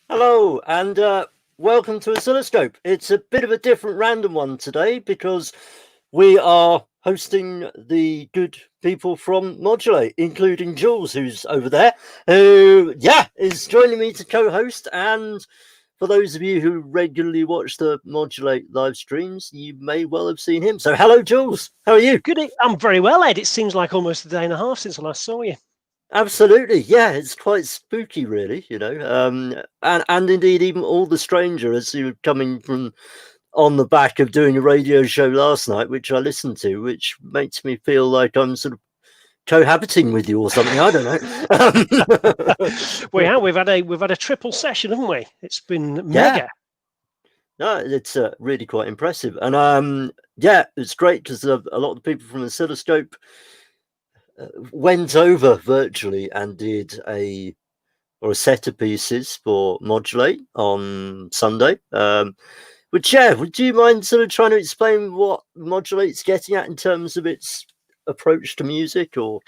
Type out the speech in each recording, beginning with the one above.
Hello, and welcome to Oscilloscope. It's a bit of a different random one today because we are hosting the good people from Modulate, including Jules, who's over there, who, is joining me to co-host. And for those of you who regularly watch the Modulate live streams, you may well have seen him. So hello, Jules. How are you? Good. I'm very well, Ed. It seems like almost a day and a half since I last saw you. Absolutely, yeah, it's quite spooky, really, and indeed even all the stranger as you were coming from on the back of doing a radio show last night, which I listened to, which makes me feel like I'm sort of cohabiting with you or something. I don't know. We've had a triple session, haven't we? It's been mega. No, it's really quite impressive, and it's great because a lot of the people from the Oscilloscope went over virtually and did a set of pieces for Modulate on Sunday. Would you mind sort of trying to explain what Modulate's getting at in terms of its approach to music, or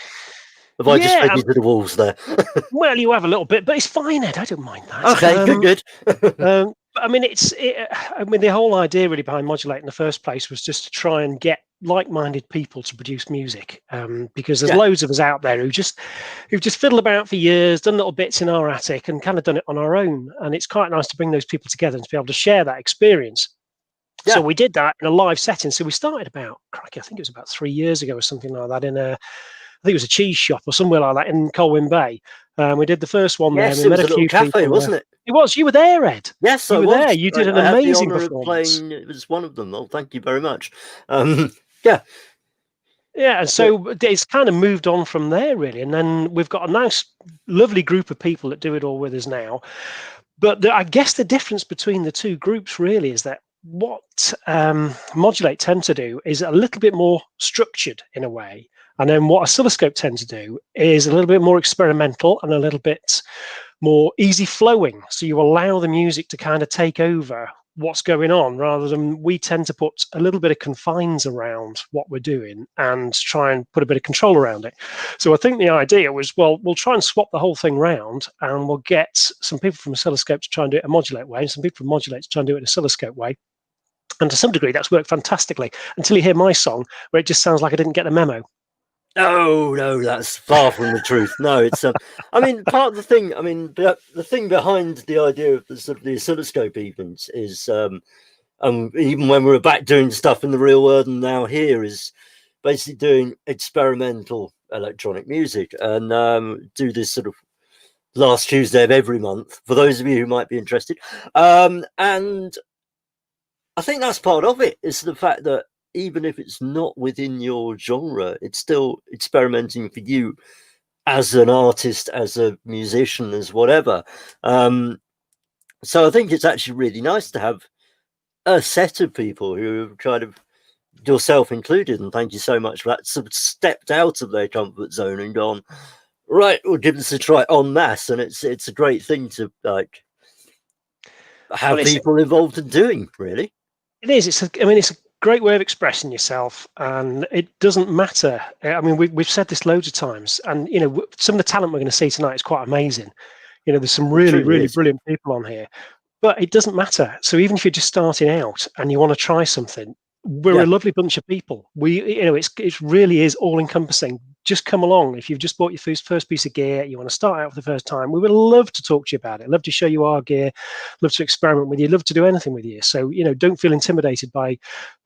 have I just fed you to the wolves there? Well, you have a little bit, but it's fine, Ed. I don't mind that. Okay, good. I mean, the whole idea really behind Modulate in the first place was just to try and get like-minded people to produce music, because there's loads of us out there who've just fiddled about for years, done little bits in our attic, and kind of done it on our own. And it's quite nice to bring those people together and to be able to share that experience. Yeah. So we did that in a live setting. So we started I think it was about 3 years ago or something like that, I think it was a cheese shop or somewhere like that in Colwyn Bay. We did the first one there. Yes, it was a little cafe, wasn't it? It was. You were there, Ed. Yes, you were there. You did an amazing performance. It was one of them. Oh, thank you very much. Yeah, and so it's kind of moved on from there, really. And then we've got a nice, lovely group of people that do it all with us now. But I guess the difference between the two groups really is that what Modulate tend to do is a little bit more structured in a way. And then what Oscilloscope tend to do is a little bit more experimental and a little bit more easy flowing. So you allow the music to kind of take over what's going on, rather than we tend to put a little bit of confines around what we're doing and try and put a bit of control around it. So I think the idea was, well, we'll try and swap the whole thing round, and we'll get some people from Oscilloscope to try and do it a Modulate way, and some people from Modulate to try and do it an Oscilloscope way. And to some degree, that's worked fantastically, until you hear my song, where it just sounds like I didn't get the memo. No, that's far from the truth. No, it's I mean, part of the thing. I mean, the thing behind the idea of the sort of the Oscilloscope events is, even when we're back doing stuff in the real world and now here, is basically doing experimental electronic music, and do this sort of last Tuesday of every month for those of you who might be interested. And I think that's part of it, is the fact that even if it's not within your genre, it's still experimenting for you as an artist, as a musician, as whatever. So I think it's actually really nice to have a set of people who have kind of, yourself included, and thank you so much for that, sort of stepped out of their comfort zone and gone, right, we'll give this a try en masse. And it's a great thing to like have people involved in doing, really. It is. It's a great way of expressing yourself, and it doesn't matter. I mean, we've said this loads of times, and some of the talent we're going to see tonight is quite amazing. There's some really brilliant people on here, but it doesn't matter. So even if you're just starting out and you want to try something, we're a lovely bunch of people. It really is all encompassing. Just come along. If you've just bought your first piece of gear, you want to start out for the first time, we would love to talk to you about it. Love to show you our gear, love to experiment with you, love to do anything with you. So, don't feel intimidated by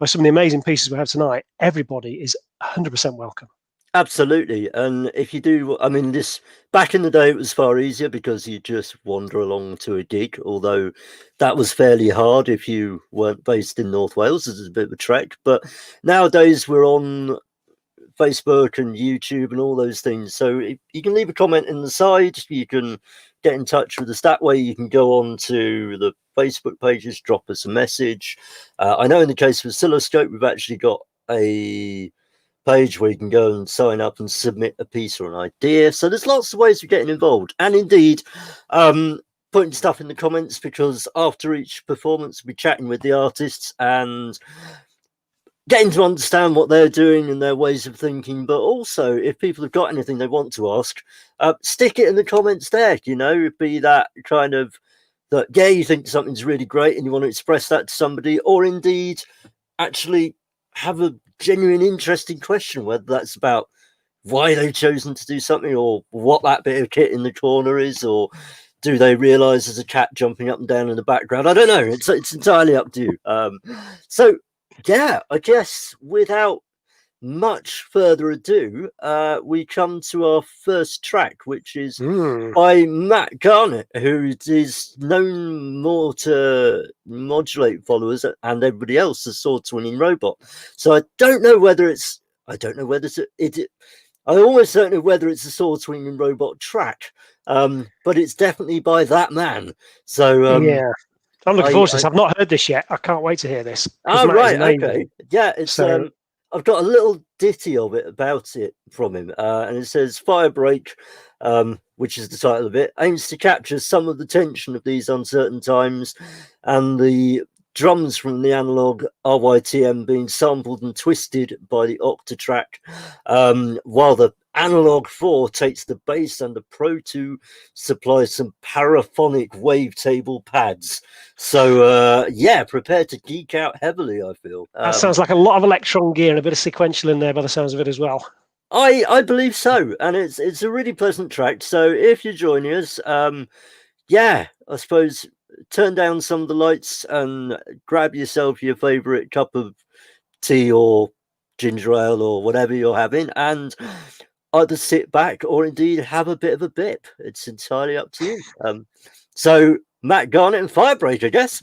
some of the amazing pieces we have tonight. Everybody is 100% welcome. Absolutely. And if you do, I mean, this back in the day, it was far easier because you just wander along to a gig, although that was fairly hard if you weren't based in North Wales. It's a bit of a trek. But nowadays, we're on Facebook and YouTube and all those things. So you can leave a comment in the side, you can get in touch with us that way. You can go on to the Facebook pages, drop us a message. I know in the case of Oscilloscope, we've actually got a page where you can go and sign up and submit a piece or an idea. So there's lots of ways of getting involved. And indeed, putting stuff in the comments, because after each performance, we'll be chatting with the artists and getting to understand what they're doing and their ways of thinking. But also, if people have got anything they want to ask, stick it in the comments there. You know, be that kind of that, yeah, you think something's really great and you want to express that to somebody, or indeed actually have a genuine interesting question, whether that's about why they've chosen to do something, or what that bit of kit in the corner is, or do they realize there's a cat jumping up and down in the background? I don't know. It's entirely up to you. So yeah, I guess without much further ado, we come to our first track, which is by Matt Garnett, who is known more to Modulate followers and everybody else as Sword Swinging Robot. So I don't know whether it's I almost don't know whether it's a Sword Swinging Robot track, but it's definitely by that man. So yeah, I'm looking forward to this. I've not heard this yet. I can't wait to hear this. Right, okay, yeah, it's so I've got a little ditty of it about it from him, and it says Firebreak, which is the title of it, aims to capture some of the tension of these uncertain times, and the drums from the analog RYTM being sampled and twisted by the Octatrack, while the Analog 4 takes the bass and the Pro 2 supplies some paraphonic wavetable pads. So yeah, prepare to geek out heavily, I feel. That sounds like a lot of electron gear and a bit of sequential in there by the sounds of it as well. I believe so, and it's a really pleasant track. So if you're joining us, yeah, I suppose turn down some of the lights and grab yourself your favorite cup of tea or ginger ale or whatever you're having, and either sit back or indeed have a bit of a bip. It's entirely up to you. So Matt Garnett and Firebreak, I guess.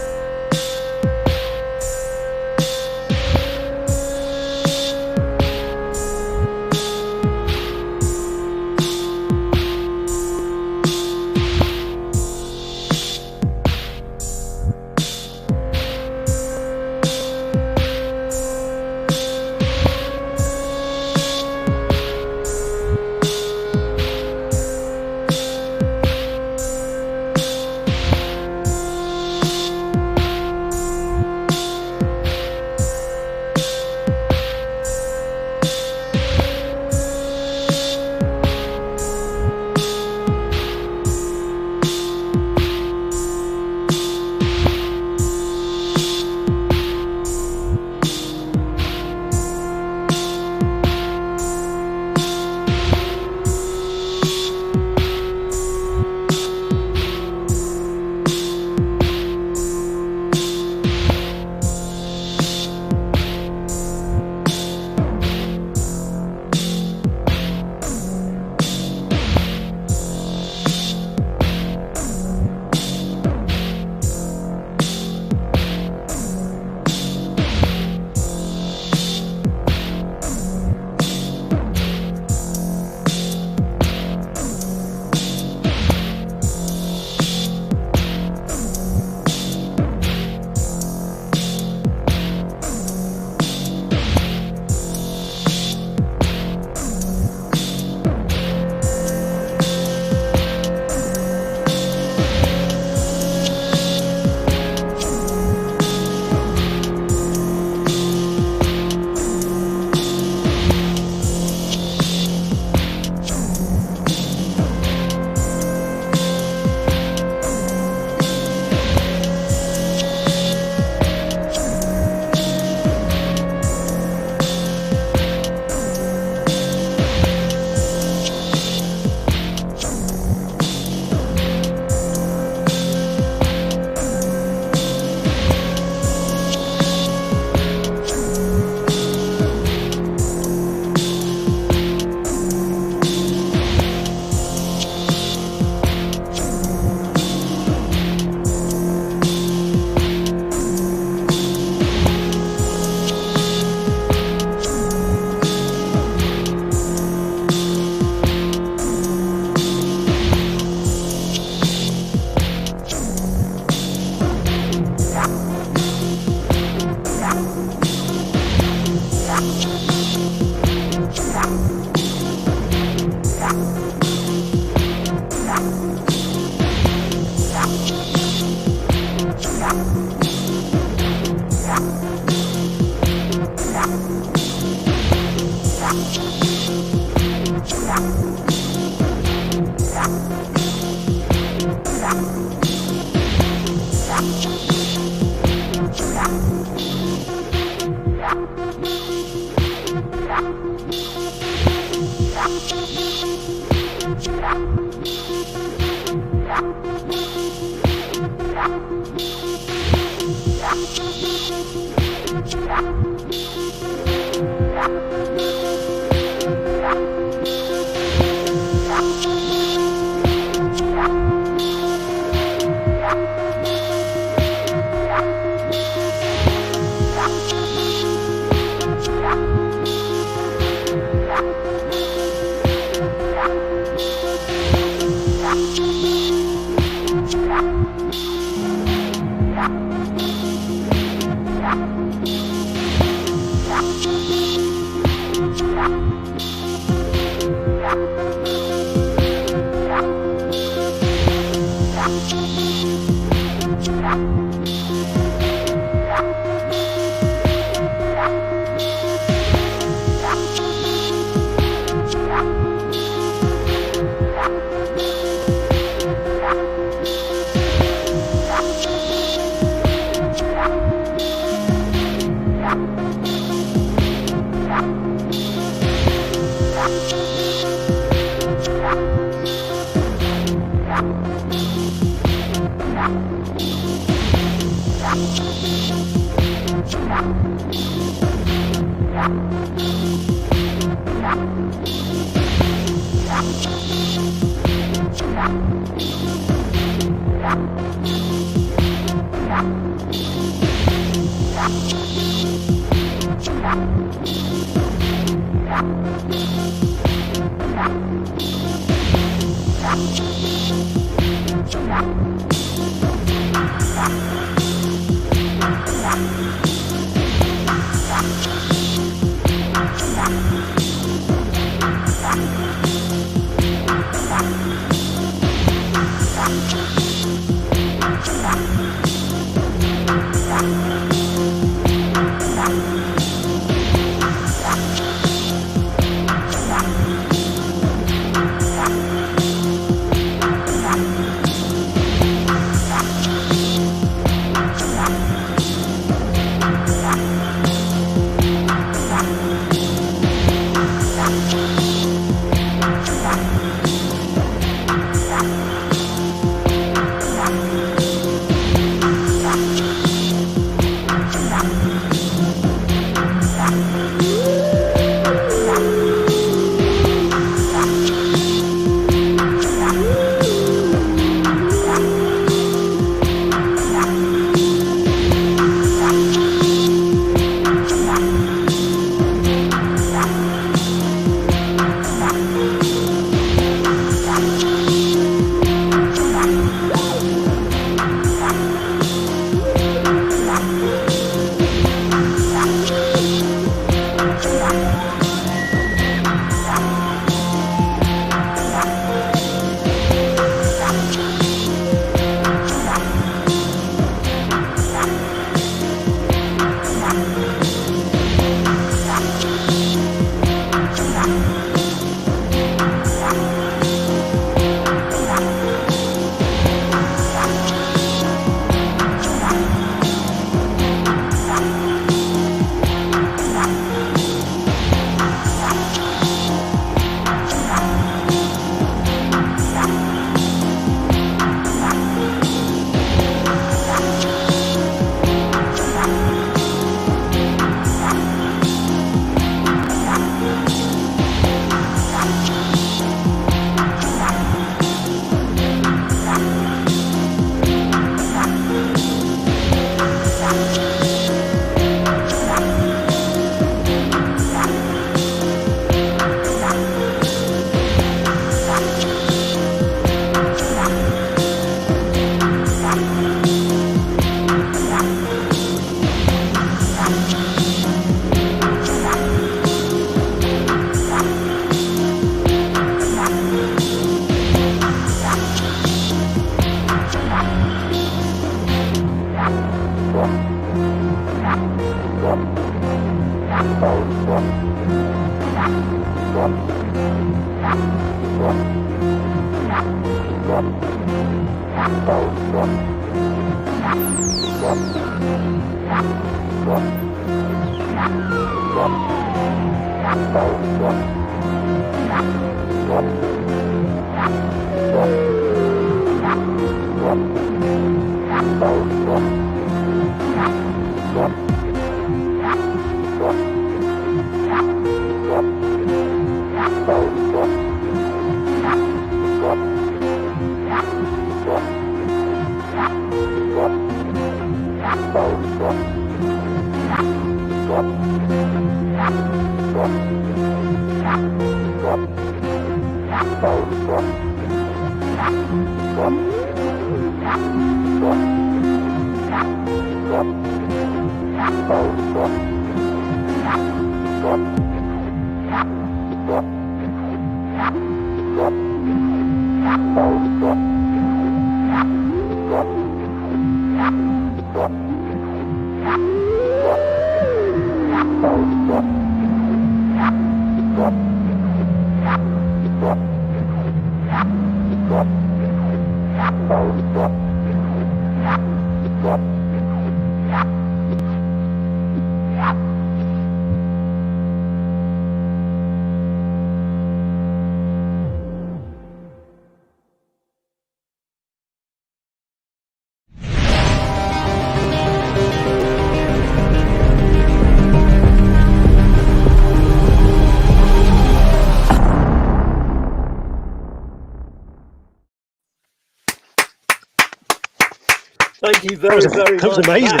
Thank you very much. That was amazing.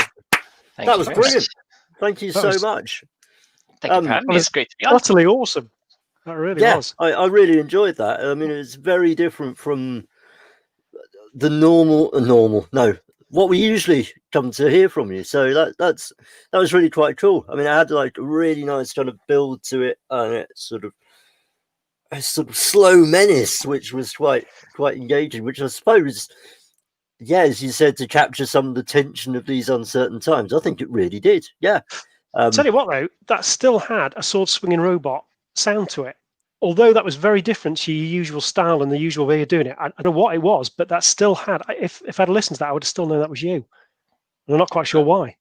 That was brilliant. Thank you so much. Thank you for having me. It's great to be on. Utterly awesome. That really was. I really enjoyed that. I mean, it's very different from the what we usually come to hear from you. So that was really quite cool. I mean, I had like a really nice kind of build to it, and it's sort of a sort of slow menace, which was quite engaging. Which I suppose, as you said, to capture some of the tension of these uncertain times. I think it really did. Yeah. Tell you what, though, that still had a sword swinging robot sound to it. Although that was very different to your usual style and the usual way of doing it. I don't know what it was, but that still had. If I'd listened to that, I would have still known that was you. And I'm not quite sure why.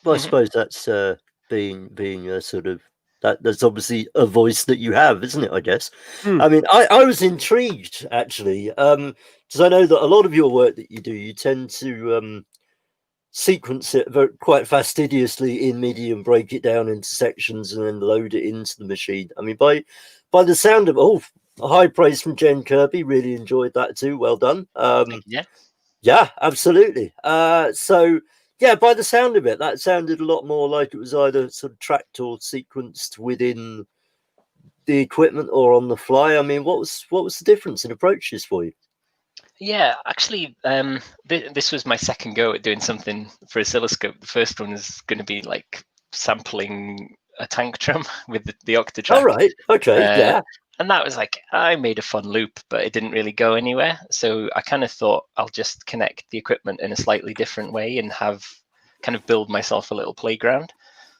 Well, I suppose that's being a sort of that's obviously a voice that you have, isn't it? I guess. I mean, I was intrigued actually, because I know that a lot of your work that you do, you tend to sequence it quite fastidiously in MIDI and break it down into sections and then load it into the machine. I mean, by the sound of high praise from Jen Kirby. Really enjoyed that too. Well done. Yeah, absolutely. So yeah, by the sound of it, that sounded a lot more like it was either sort of tracked or sequenced within the equipment or on the fly. I mean, what was the difference in approaches for you? Yeah, actually, this was my second go at doing something for Oscilloscope. The first one is going to be like sampling a tank drum with the Octatrack. All right. Okay. Yeah. And that was like, I made a fun loop, but it didn't really go anywhere. So I kind of thought I'll just connect the equipment in a slightly different way and kind of build myself a little playground.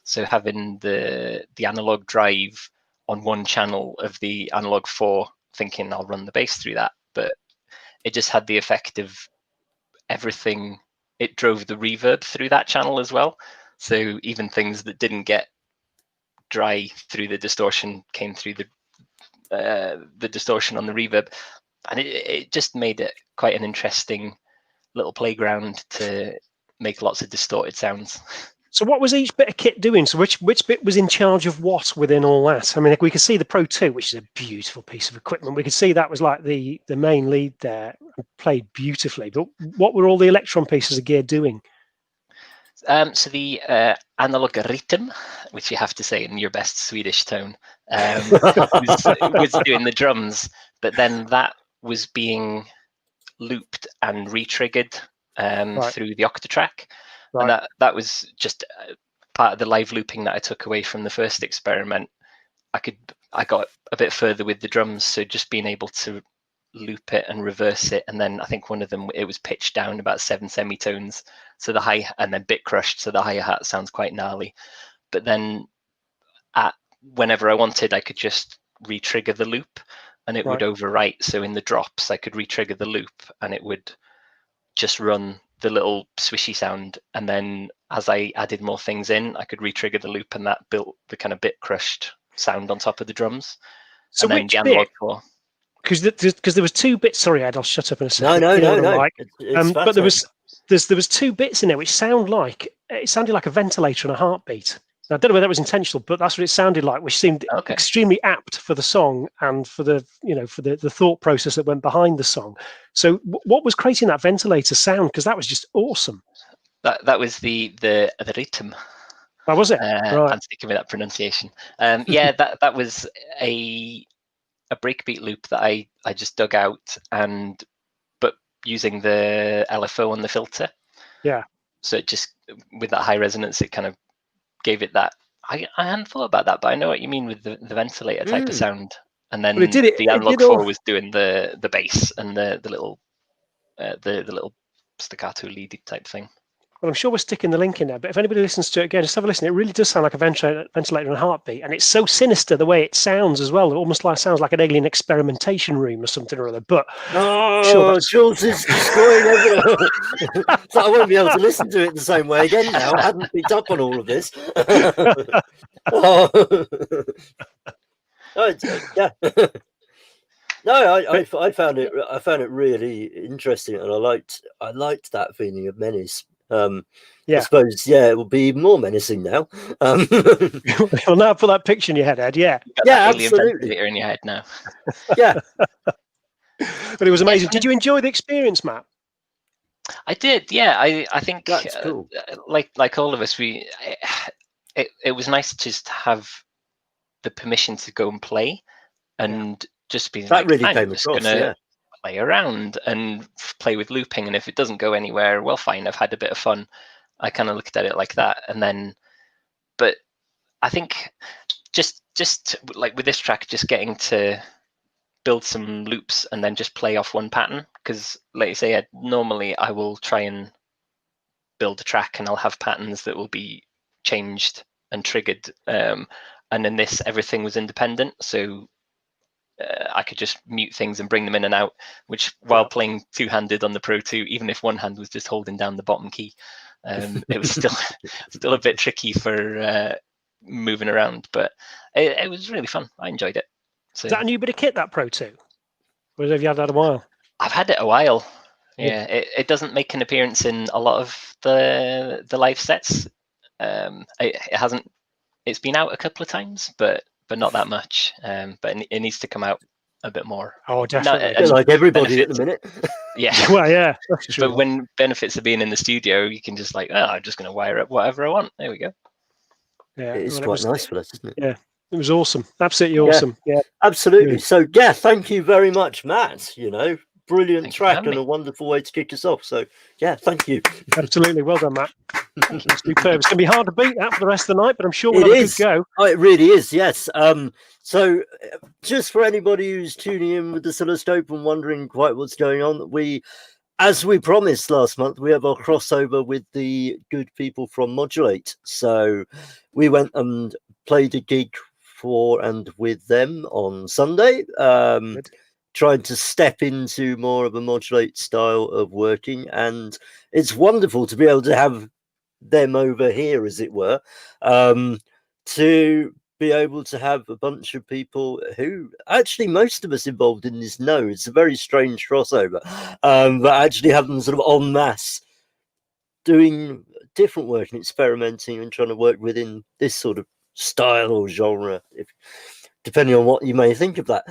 So having the analog drive on one channel of the analog 4, thinking I'll run the bass through that, but it just had the effect of everything. It drove the reverb through that channel as well. So even things that didn't get dry through the distortion came through the distortion on the reverb. And it just made it quite an interesting little playground to make lots of distorted sounds. So what was each bit of kit doing? So which bit was in charge of what within all that? I mean, we could see the Pro 2, which is a beautiful piece of equipment. We could see that was like the main lead there, played beautifully. But what were all the Electron pieces of gear doing? So the analog rhythm, which you have to say in your best Swedish tone, was doing the drums. But then that was being looped and re-triggered through the Octatrack. Right. And that was just part of the live looping that I took away from the first experiment. I got a bit further with the drums, so just being able to loop it and reverse it, and then I think one of them, it was pitched down about 7 semitones, so the high, and then bit crushed, so the hi-hat sounds quite gnarly. But then whenever I wanted, I could just re-trigger the loop and it would overwrite. So in the drops, I could re-trigger the loop and it would just run the little swishy sound. And then as I added more things in, I could re-trigger the loop, and that built the kind of bit crushed sound on top of the drums. So and then which the analog bit? Because there was 2 bits. Sorry, Ed, I'll shut up in a second. No. Like. It's but there was 2 bits in there which sounded like a ventilator and a heartbeat. Now, I don't know whether that was intentional, but that's what it sounded like, which seemed extremely apt for the song and for the the thought process that went behind the song. So, what was creating that ventilator sound? Because that was just awesome. That was the rhythm. Oh, was it? Right. I'm sticking with that pronunciation. Yeah, that was a breakbeat loop that I just dug out, but using the LFO on the filter. Yeah. So it just, with that high resonance, it kind of gave it that. I hadn't thought about that, but I know what you mean with the ventilator type of sound. And then the analog 4 was doing the bass and the little staccato leady type thing. Well, I'm sure we're sticking the link in there, but if anybody listens to it again, just have a listen. It really does sound like a ventilator and a heartbeat, and it's so sinister the way it sounds as well. It almost sounds like an alien experimentation room or something or other. But Jules is destroying everything. So I won't be able to listen to it the same way again now. I hadn't picked up on all of this. Yeah. No, I found it really interesting, and I liked that feeling of menace. I suppose, it will be even more menacing now. Well, now put that picture in your head, Ed. Yeah, absolutely. In your head now. Yeah, but it was amazing. Did you enjoy the experience, Matt? I did. Yeah, I think that's cool. Like all of us, it was nice to just have the permission to go and play, and just be that really came across. Play around and play with looping, and if it doesn't go anywhere, well, fine, I've had a bit of fun. I kind of looked at it like that. And then, but I think just like with this track, just getting to build some loops and then just play off one pattern, because like you say, normally I will try and build a track and I'll have patterns that will be changed and triggered, and in this, everything was independent, so I could just mute things and bring them in and out, which while playing two-handed on the Pro 2, even if one hand was just holding down the bottom key, it was still a bit tricky for moving around, but it was really fun. I enjoyed it. So, is that a new bit of kit, that Pro 2? Or have you had that a while? I've had it a while. Yeah, it doesn't make an appearance in a lot of the live sets. It hasn't. It's been out a couple of times, but not that much. But it needs to come out a bit more. Oh, definitely. Like everybody at the minute. Yeah. Well, yeah. But when benefits of being in the studio, you can just I'm just going to wire up whatever I want. There we go. Yeah, it's quite nice for us, isn't it? Yeah, it was awesome. Absolutely awesome. Yeah, absolutely. So, thank you very much, Matt. Brilliant track and a wonderful way to kick us off. So, thank you. Absolutely. Well done, Matt. Superb. It's going to be hard to beat that for the rest of the night, but I'm sure we'll have a good go. Oh, it really is, yes. So, just for anybody who's tuning in with the Oscilloscope and wondering quite what's going on, as we promised last month, we have our crossover with the good people from Modulate. So, we went and played a gig for and with them on Sunday. Trying to step into more of a Modulate style of working, and it's wonderful to be able to have them over here, as it were, to be able to have a bunch of people who actually most of us involved in this know it's a very strange crossover, but actually have them sort of en masse doing different work and experimenting and trying to work within this sort of style or genre, depending on what you may think of that.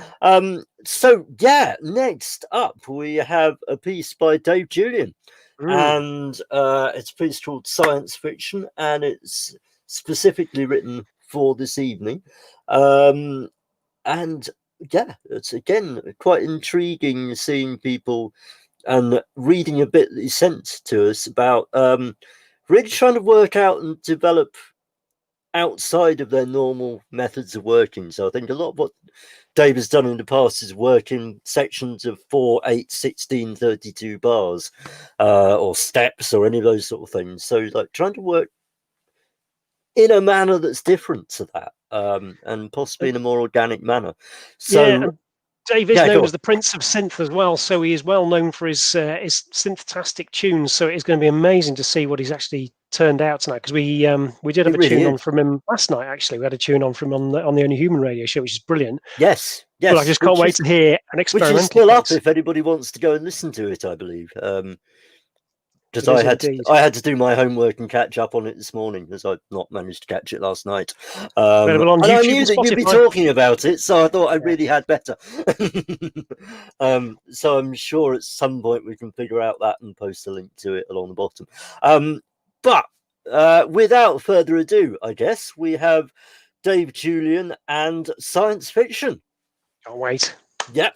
So, next up, we have a piece by Dave Julian. And it's a piece called Science Fiction, and it's specifically written for this evening. And, it's, again, quite intriguing seeing people and reading a bit that he sent to us about really trying to work out and develop outside of their normal methods of working. So I think a lot of what Dave has done in the past is work in sections of 4, 8, 16, 32 bars, or steps, or any of those sort of things. So like trying to work in a manner that's different to that, and possibly in a more organic manner. So yeah, and Dave is yeah, known as the Prince of Synth as well, so he is well known for his synth-tastic tunes. So it's going to be amazing to see what he's actually turned out tonight, because we did have It a really tune on is. from him last night. Actually, we had a tune on from him on the Only Human radio show, which is brilliant. Yes, But I just can't wait to hear an which experimental is still up piece. if anybody wants to go and listen to it, I believe. Because It is indeed. I had to do my homework and catch up on it this morning, as I'd not managed to catch it last night. Available on And I YouTube knew and that you'd be Spotify. talking about it, so I thought I Yeah. really had better. So I'm sure at some point we can figure out that and post a link to it along the bottom. But without further ado, I guess we have Dave Julian and science fiction. Can't wait. Yep.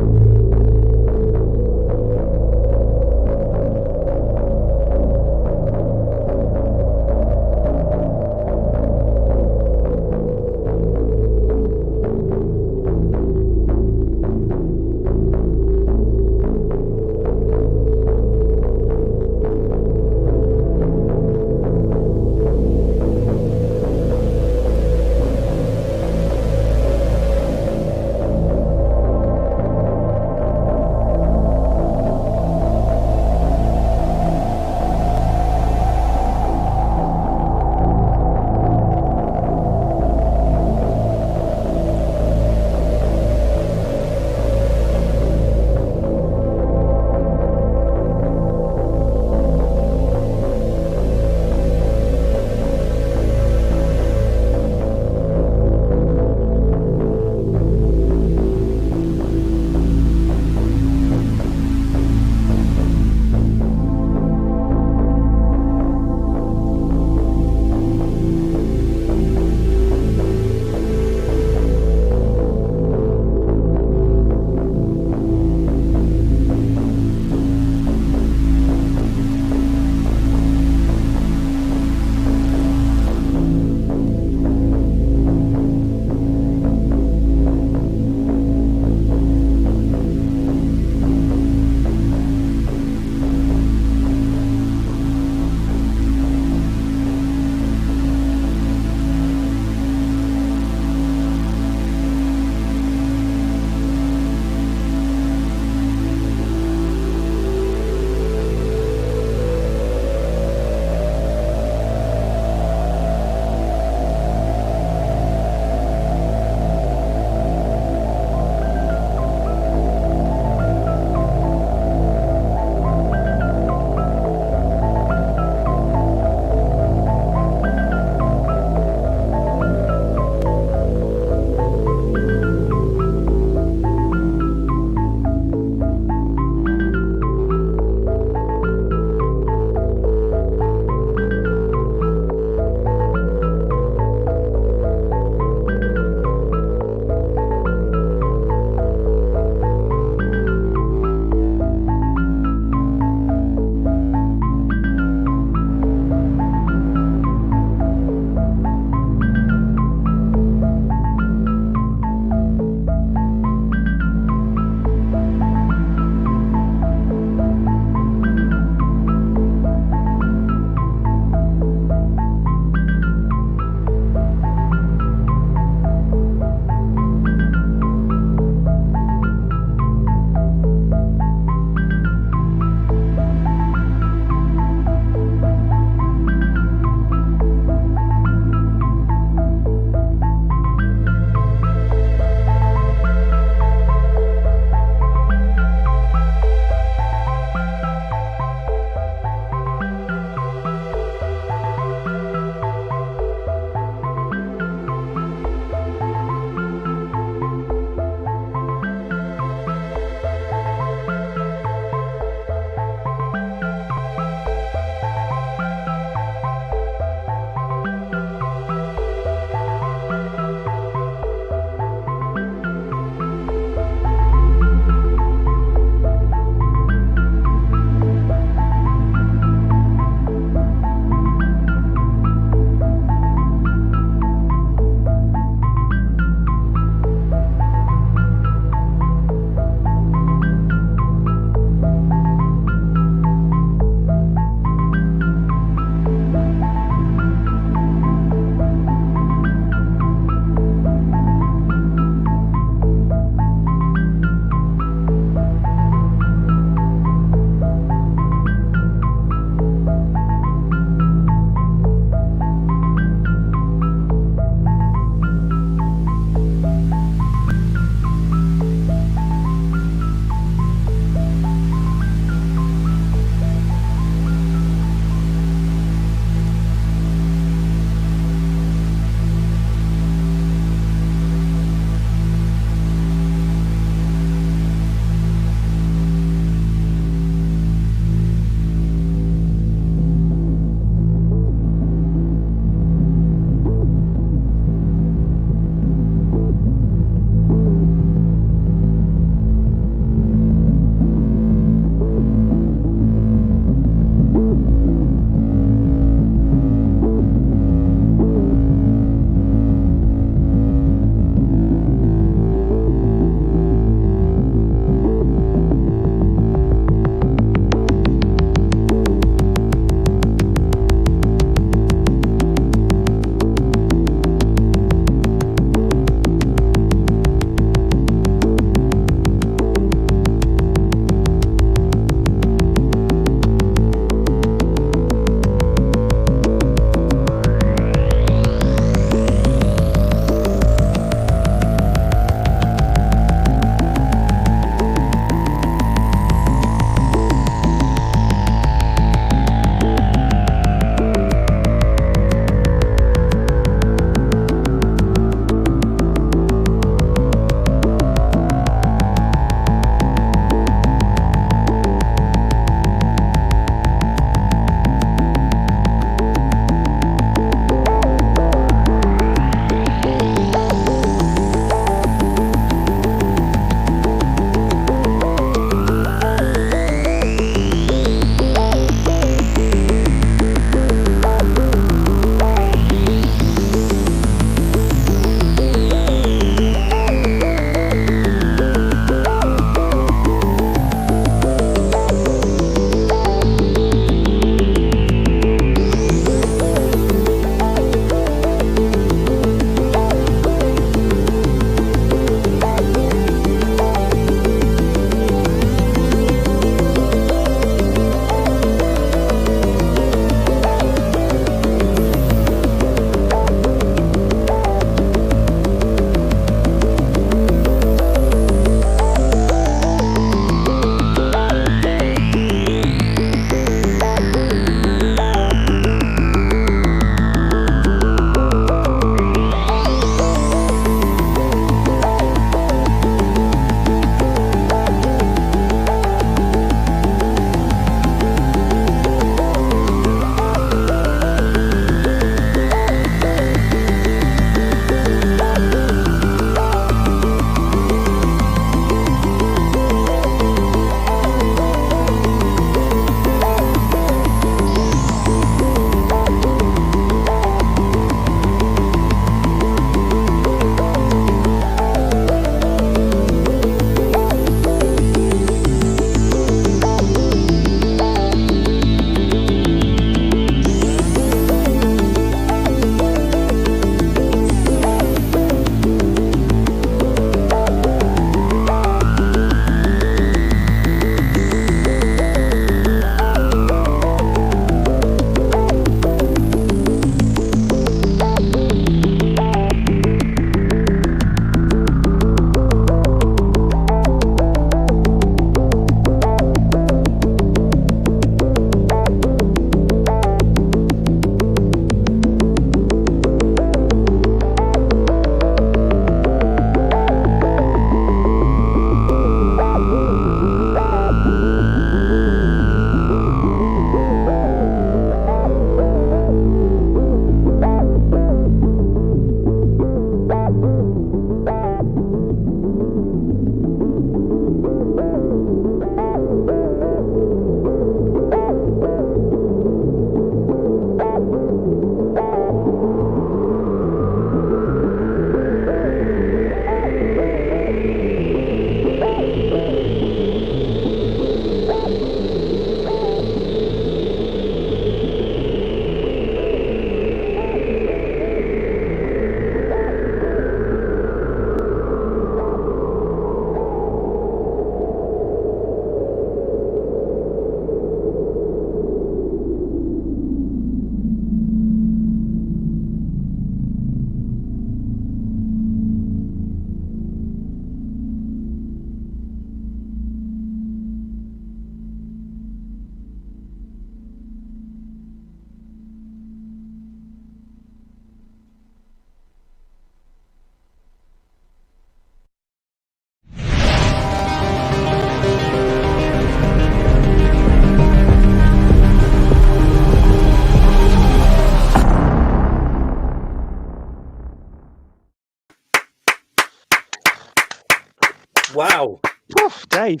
Wow. Oof, Dave.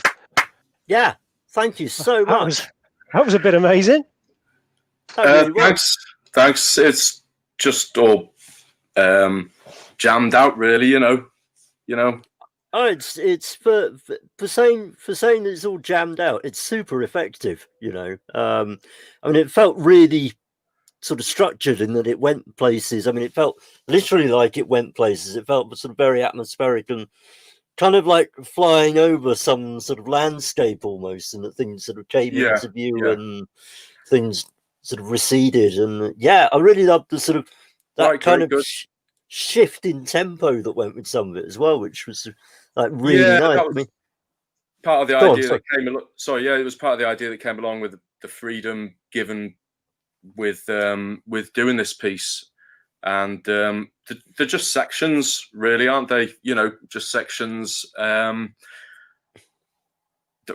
Yeah. Thank you so much. That was a bit amazing. That really was. Thanks. It's just all jammed out, really. You know. Oh, it's for saying it's all jammed out. It's super effective. I mean, it felt really sort of structured in that it went places. I mean, it felt literally like it went places. It felt sort of very atmospheric and kind of like flying over some sort of landscape almost, and that things sort of came into view and things sort of receded. And I really loved the sort of that kind of shift in tempo that went with some of it as well, which was like really nice. That was part of the idea that came along. Sorry, it was part of the idea that came along with the freedom given with doing this piece. And they're just sections, really, aren't they? Just sections that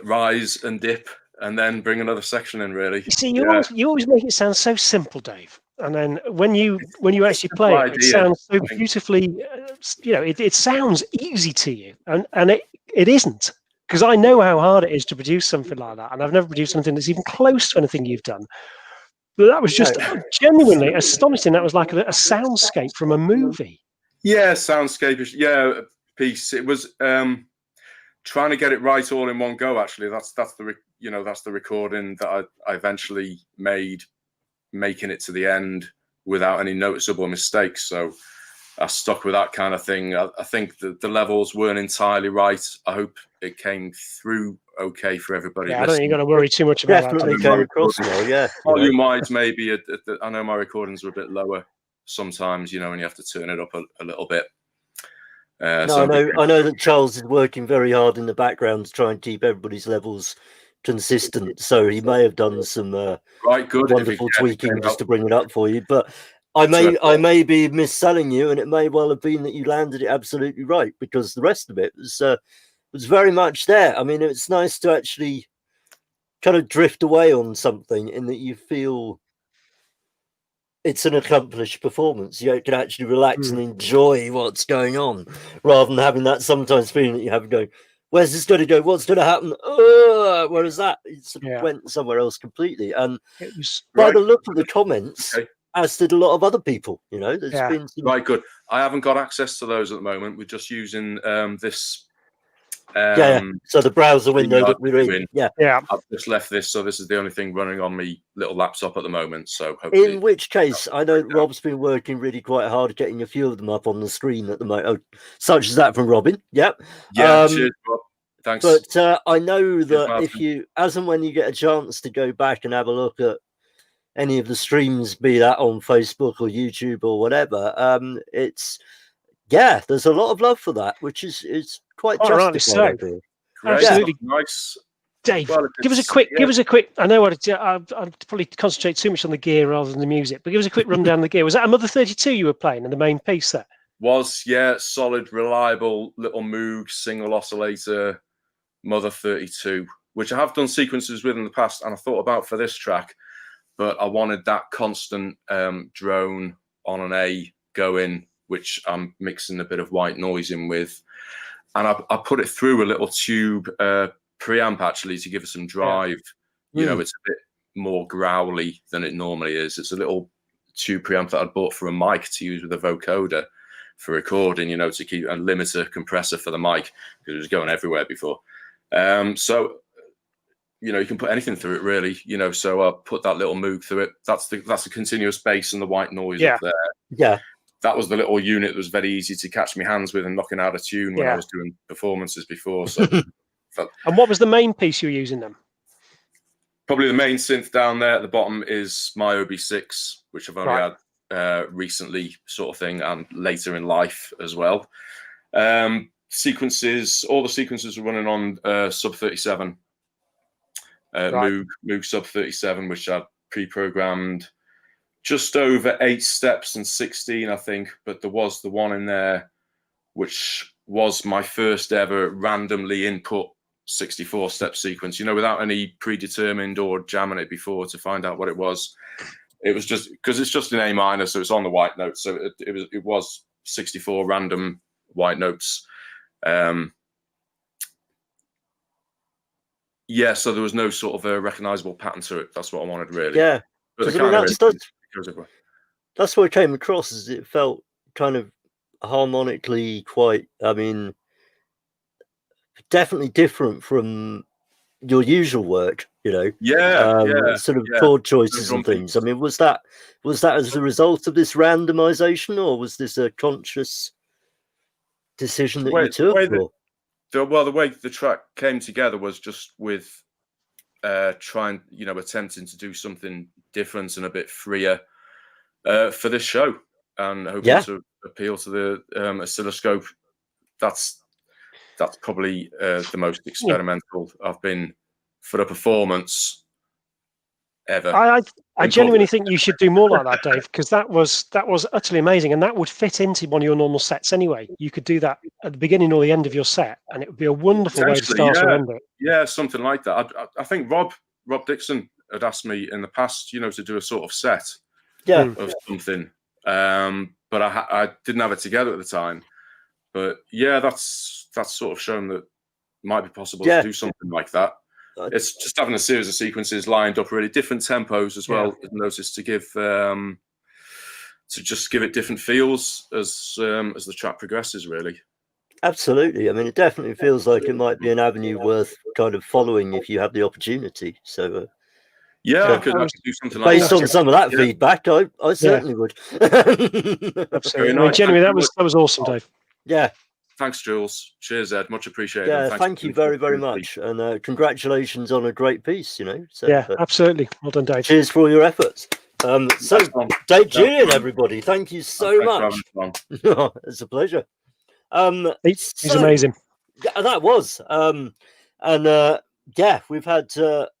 rise and dip, and then bring another section in. Really, you see, you always make it sound so simple, Dave. And then when you actually play it, it sounds so beautifully. It sounds easy to you, and it isn't, because I know how hard it is to produce something like that, and I've never produced something that's even close to anything you've done. But that was just genuinely astonishing. That was like a soundscape from a movie. Yeah, soundscape. Yeah, piece. It was trying to get it right all in one go. Actually, that's the recording that I eventually made, making it to the end without any noticeable mistakes. So I stuck with that kind of thing. I think the levels weren't entirely right. I hope it came through okay for everybody. Yeah, I don't think you've got to worry too much about Definitely came across well, yeah. Volume-wise, maybe I know my recordings are a bit lower sometimes, and you have to turn it up a little bit. I know that Charles is working very hard in the background to try and keep everybody's levels consistent. So he may have done some wonderful tweaking just to bring it up for you. But I may be misselling you, and it may well have been that you landed it absolutely right, because the rest of it was very much there. I mean, it's nice to actually kind of drift away on something in that you feel it's an accomplished performance. You can actually relax and enjoy what's going on, rather than having that sometimes feeling that you have going, where's this going to go? What's going to happen? Whereas that it sort of went somewhere else completely. And it was by the look of the comments, as did a lot of other people, there's been some... Right, good. I haven't got access to those at the moment. We're just using this. So the browser window that we're in. I've just left this, so this is the only thing running on my little laptop at the moment. So hopefully, in which case, I know Rob's been working really quite hard getting a few of them up on the screen at the moment, such as that from Robin. Yep. Cheers, Rob. Thanks. But I know that if you, as and when you get a chance to go back and have a look at any of the streams, be that on Facebook or YouTube or whatever, there's a lot of love for that, which is quite justified. So. Absolutely nice. Dave, give us a quick. I know I'd probably concentrate too much on the gear rather than the music, but give us a quick rundown of the gear. Was that a Mother 32 you were playing in the main piece there? Solid, reliable little Moog single oscillator Mother 32, which I have done sequences with in the past, and I thought about for this track, but I wanted that constant drone on an A going, which I'm mixing a bit of white noise in with. And I put it through a little tube preamp, actually, to give it some drive. It's a bit more growly than it normally is. It's a little tube preamp that I bought for a mic to use with a vocoder for recording, to keep a limiter compressor for the mic, because it was going everywhere before. So you can put anything through it, really. So I put that little Moog through it. That's the continuous bass and the white noise up there. Yeah. That was the little unit that was very easy to catch my hands with and knocking out a tune when I was doing performances before. So, and what was the main piece you were using then? Probably the main synth down there at the bottom is my OB6, which I've only had recently, sort of thing, and later in life as well. All the sequences were running on Sub 37, Moog Sub 37, which I pre-programmed. Just over 8 steps and 16, I think, but there was the one in there which was my first ever randomly input 64-step sequence, without any predetermined or jamming it before to find out what it was. It was just because it's just in A minor, so it's on the white notes. So it was 64 random white notes. Yeah, so there was no sort of a recognisable pattern to it. That's what I wanted, really. Yeah, But because I mean, goes that's what it came across as. It felt kind of harmonically quite. I mean, definitely different from your usual work, sort of chord choices and things. I mean, was that as a result of this randomization, or was this a conscious decision that you took? The way the track came together was just with attempting to do something different and a bit freer for this show, and hoping to appeal to the oscilloscope. That's probably the most experimental I've been for a performance ever. I genuinely think you should do more like that, Dave, because that was utterly amazing, and that would fit into one of your normal sets anyway. You could do that at the beginning or the end of your set, and it would be a wonderful way to start or end it. Yeah, something like that. I think Rob Dixon had asked me in the past, to do a sort of set of something, but I didn't have it together at the time. But yeah, that's sort of shown that it might be possible to do something like that. It's just having a series of sequences lined up, really different tempos as well. I've noticed to give to just give it different feels as the track progresses, really. Absolutely. I mean, it definitely feels like it might be an avenue worth kind of following if you have the opportunity. So I could do something like that. Based on some of that feedback, I certainly would. Absolutely. I mean, genuinely, that was awesome, Dave. Yeah. Thanks, Jules. Cheers, Ed. Much appreciated. Yeah, thank you very, very much. And congratulations on a great piece, So, absolutely. Well done, Dave. Cheers for all your efforts. So, Dave Julian, everybody, thank you so much. It's a pleasure. He's amazing. Yeah, that was. We've had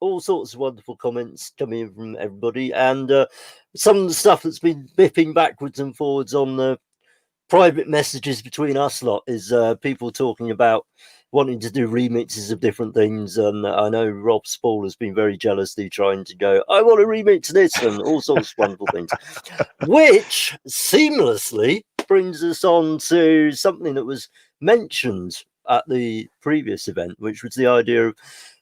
all sorts of wonderful comments coming in from everybody, and some of the stuff that's been bipping backwards and forwards on the private messages between us lot is people talking about wanting to do remixes of different things, and I know Rob Spall has been very jealously trying to go, I want to remix this, and all sorts of wonderful things, which seamlessly brings us on to something that was mentioned at the previous event, which was the idea of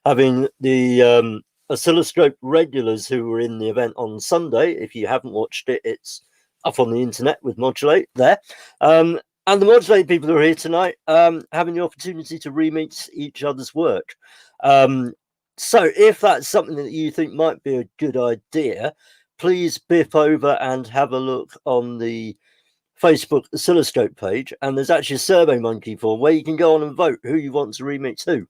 having the Oscilloscope regulars who were in the event on Sunday. If you haven't watched it, it's up on the internet with Modulate there. And the Modulate people who are here tonight having the opportunity to remix each other's work. So if that's something that you think might be a good idea, please bip over and have a look on the Facebook Oscilloscope page. And there's actually a Survey Monkey form where you can go on and vote who you want to remix who.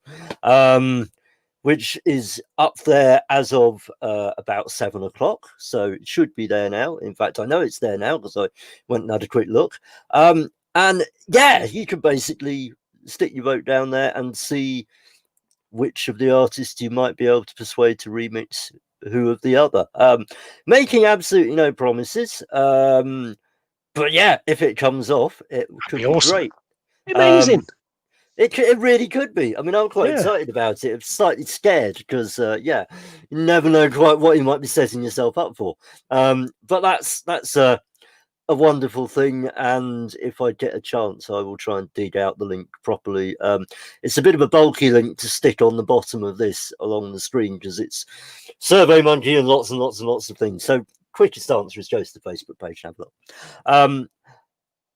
Which is up there as of about 7 o'clock. So it should be there now. In fact, I know it's there now because I went and had a quick look. And yeah, you can basically stick your vote down there and see which of the artists you might be able to persuade to remix who of the other. Making absolutely no promises. But yeah, if it comes off, it could be awesome. Great. Amazing. It really could be. I mean, I'm quite excited about it. I'm slightly scared because, you never know quite what you might be setting yourself up for. But that's a wonderful thing. And if I get a chance, I will try and dig out the link properly. It's a bit of a bulky link to stick on the bottom of this along the screen because it's Survey Monkey and lots and lots and lots of things. So quickest answer is go to the Facebook page and have a look.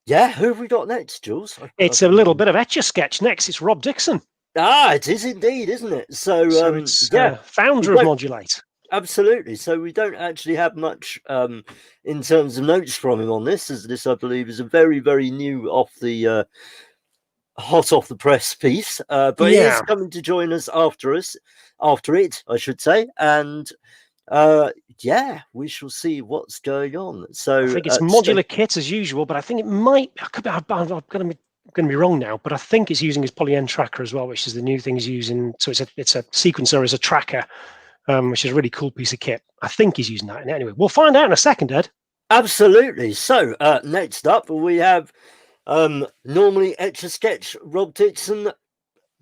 Yeah, who have we got next, Jules? It's a little bit of Etch-a-Sketch next. It's Rob Dixon. It is indeed, isn't it? So it's founder of Modulate. Absolutely. So we don't actually have much in terms of notes from him on this, as this, I believe, is a very, very new hot off the press piece. But he is coming to join us after it, I should say. And we shall see what's going on. So I think it's modular kit as usual, but I think it might. I'm going to be wrong now, but I think it's using his poly-N tracker as well, which is the new thing he's using. So it's a sequencer as a tracker, which is a really cool piece of kit. I think he's using that. Anyway, we'll find out in a second, Ed. Absolutely. So next up we have normally Etch-a-Sketch Rob Dixon.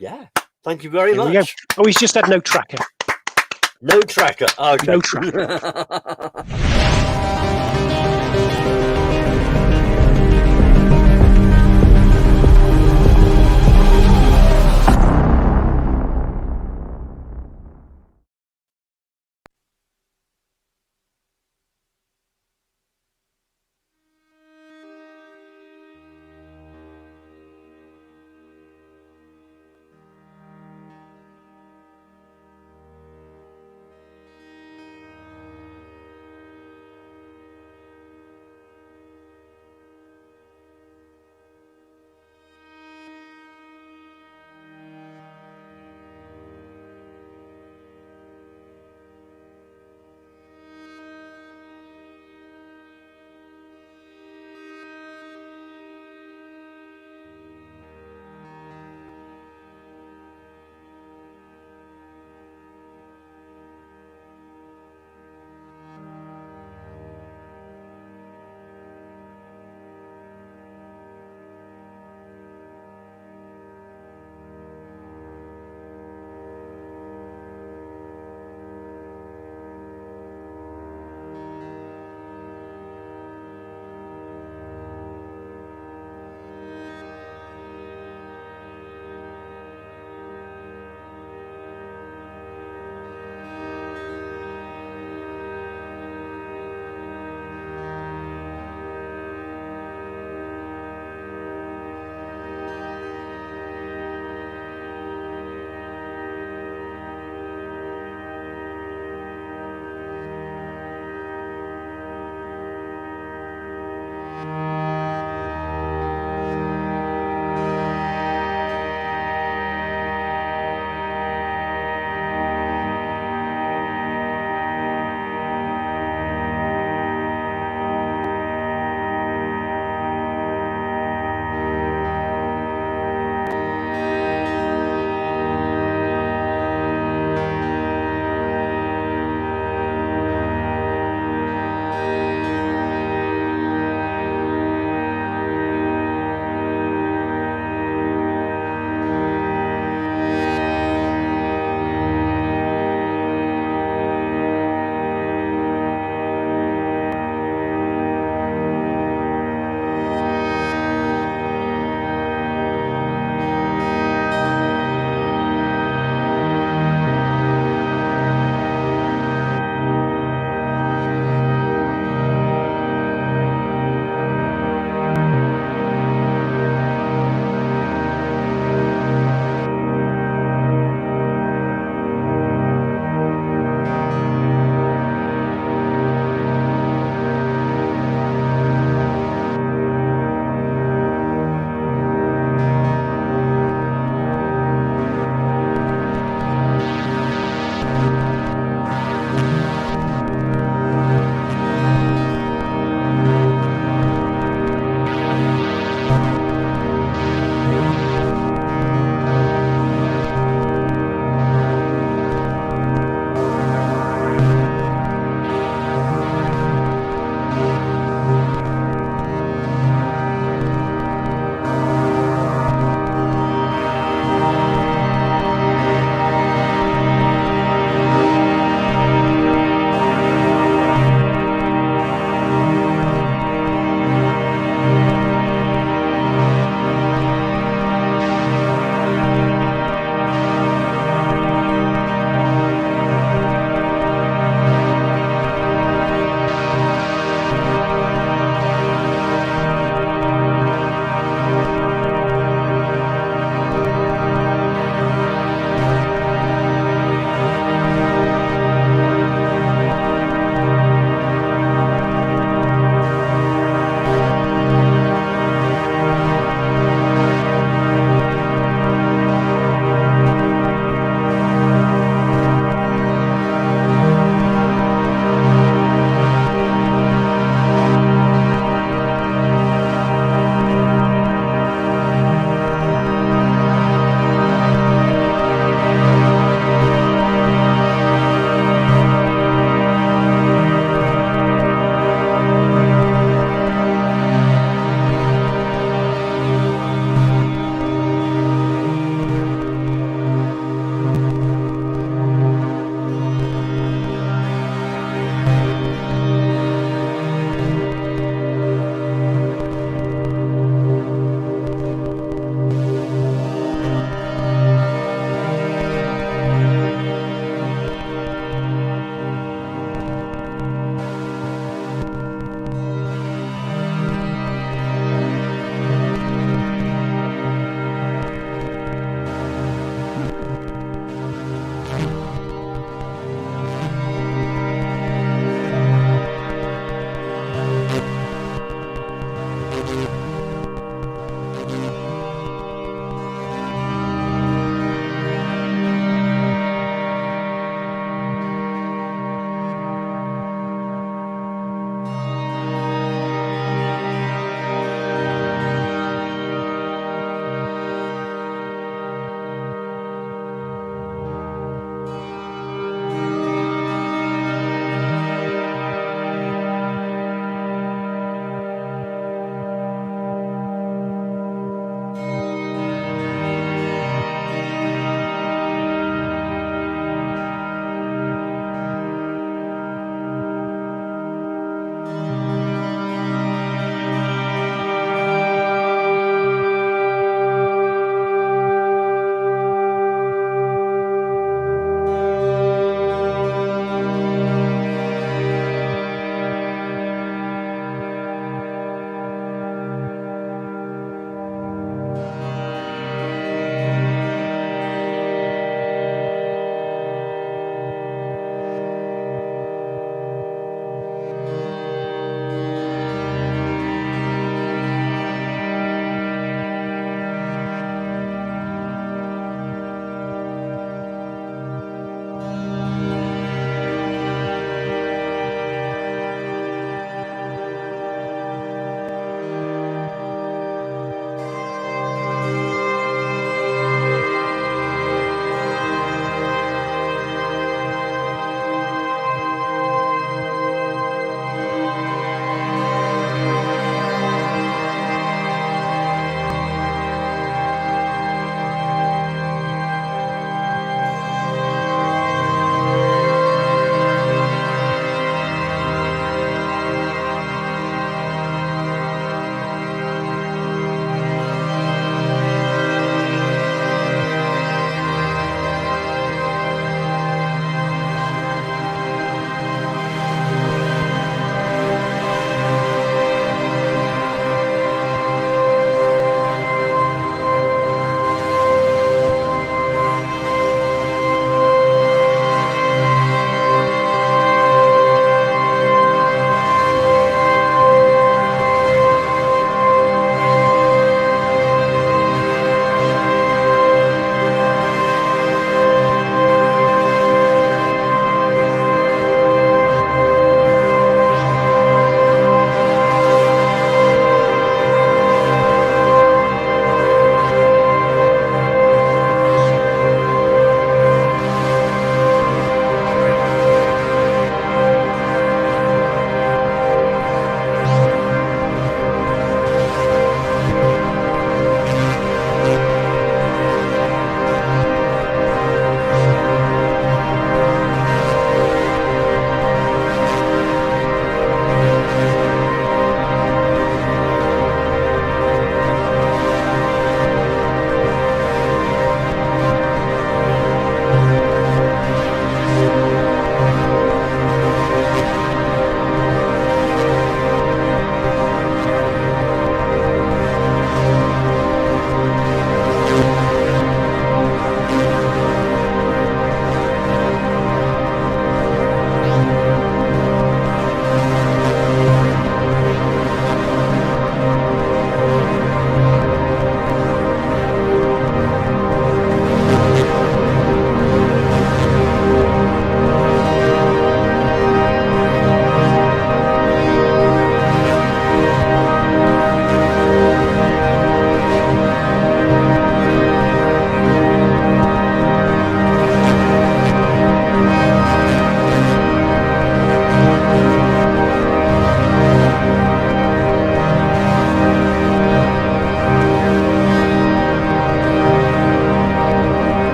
Yeah, thank you very much. Oh, he's just had no tracker. No tracker. Okay. No tracker.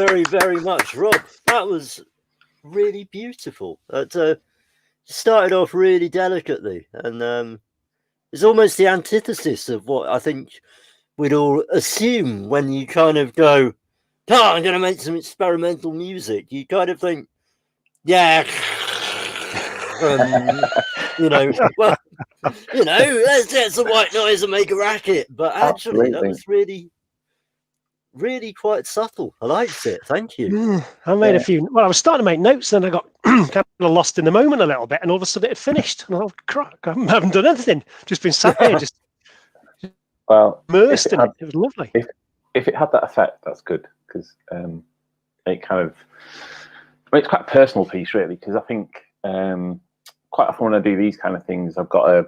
very, very much, Rob. That was really beautiful. It started off really delicately, and it's almost the antithesis of what I think we'd all assume when you kind of go, "Oh, I'm going to make some experimental music." You kind of think, "Yeah, well, let's get some white noise and make a racket." But actually, that was really, really quite subtle. I liked it. Thank you. I made a few. Well, I was starting to make notes, then I got kind of lost in the moment a little bit, and all of a sudden it finished. And I thought, "Crap, I haven't done anything. Just been sat here, just immersed in it. It was lovely." If it had that effect, that's good, because it kind of, it's quite a personal piece, really, because I think quite often when I do these kind of things, I've got a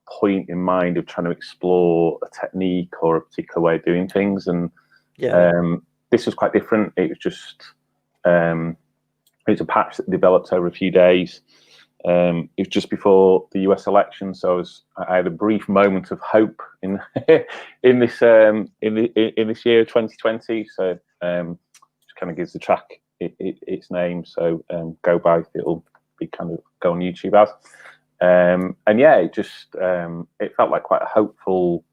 point in mind of trying to explore a technique or a particular way of doing things, and this was quite different. It was just it was a patch that developed over a few days. It was just before the US election, so I had a brief moment of hope in in this year 2020. So just kind of gives the track its name. So go by, it'll be kind of go on YouTube as. And yeah, it just it felt like quite a hopeful,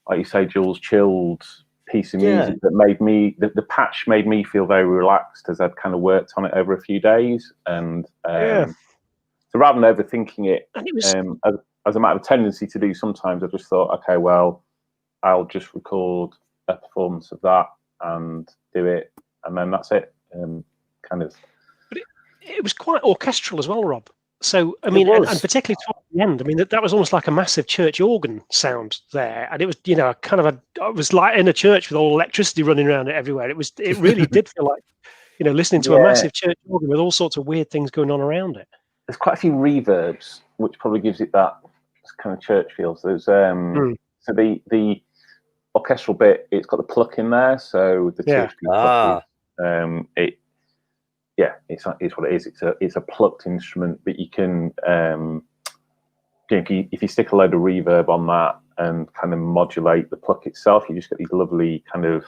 like you say, Jules, chilled piece of music that made me, the patch made me feel very relaxed as I'd kind of worked on it over a few days. And so rather than overthinking it, as I might have a tendency to do sometimes, I just thought, okay, well, I'll just record a performance of that and do it, and then that's it. Kind of. But it was quite orchestral as well, Rob. So, I mean, and particularly towards the end, I mean, that was almost like a massive church organ sound there. And it was, I was like in a church with all electricity running around it everywhere. It really did feel like, listening to a massive church organ with all sorts of weird things going on around it. There's quite a few reverbs, which probably gives it that kind of church feel. So there's, so the orchestral bit, it's got the pluck in there. So the church pluck is, it's what it is. It's a plucked instrument, but you can, if you stick a load of reverb on that and kind of modulate the pluck itself, you just get these lovely kind of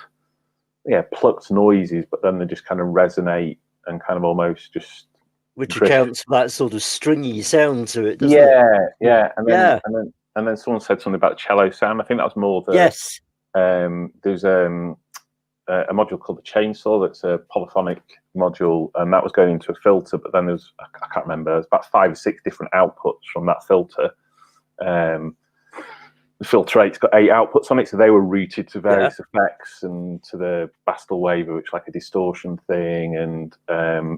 plucked noises, but then they just kind of resonate and kind of almost just which accounts for that sort of stringy sound to it, doesn't it? Yeah, and then someone said something about cello sound. I think that was more the there's a module called the chainsaw that's a polyphonic module, and that was going into a filter, but then there's, I can't remember, there's about 5 or 6 different outputs from that filter. The filter 8's got 8 outputs on it, so they were routed to various effects and to the Bastel waver, which is like a distortion thing, and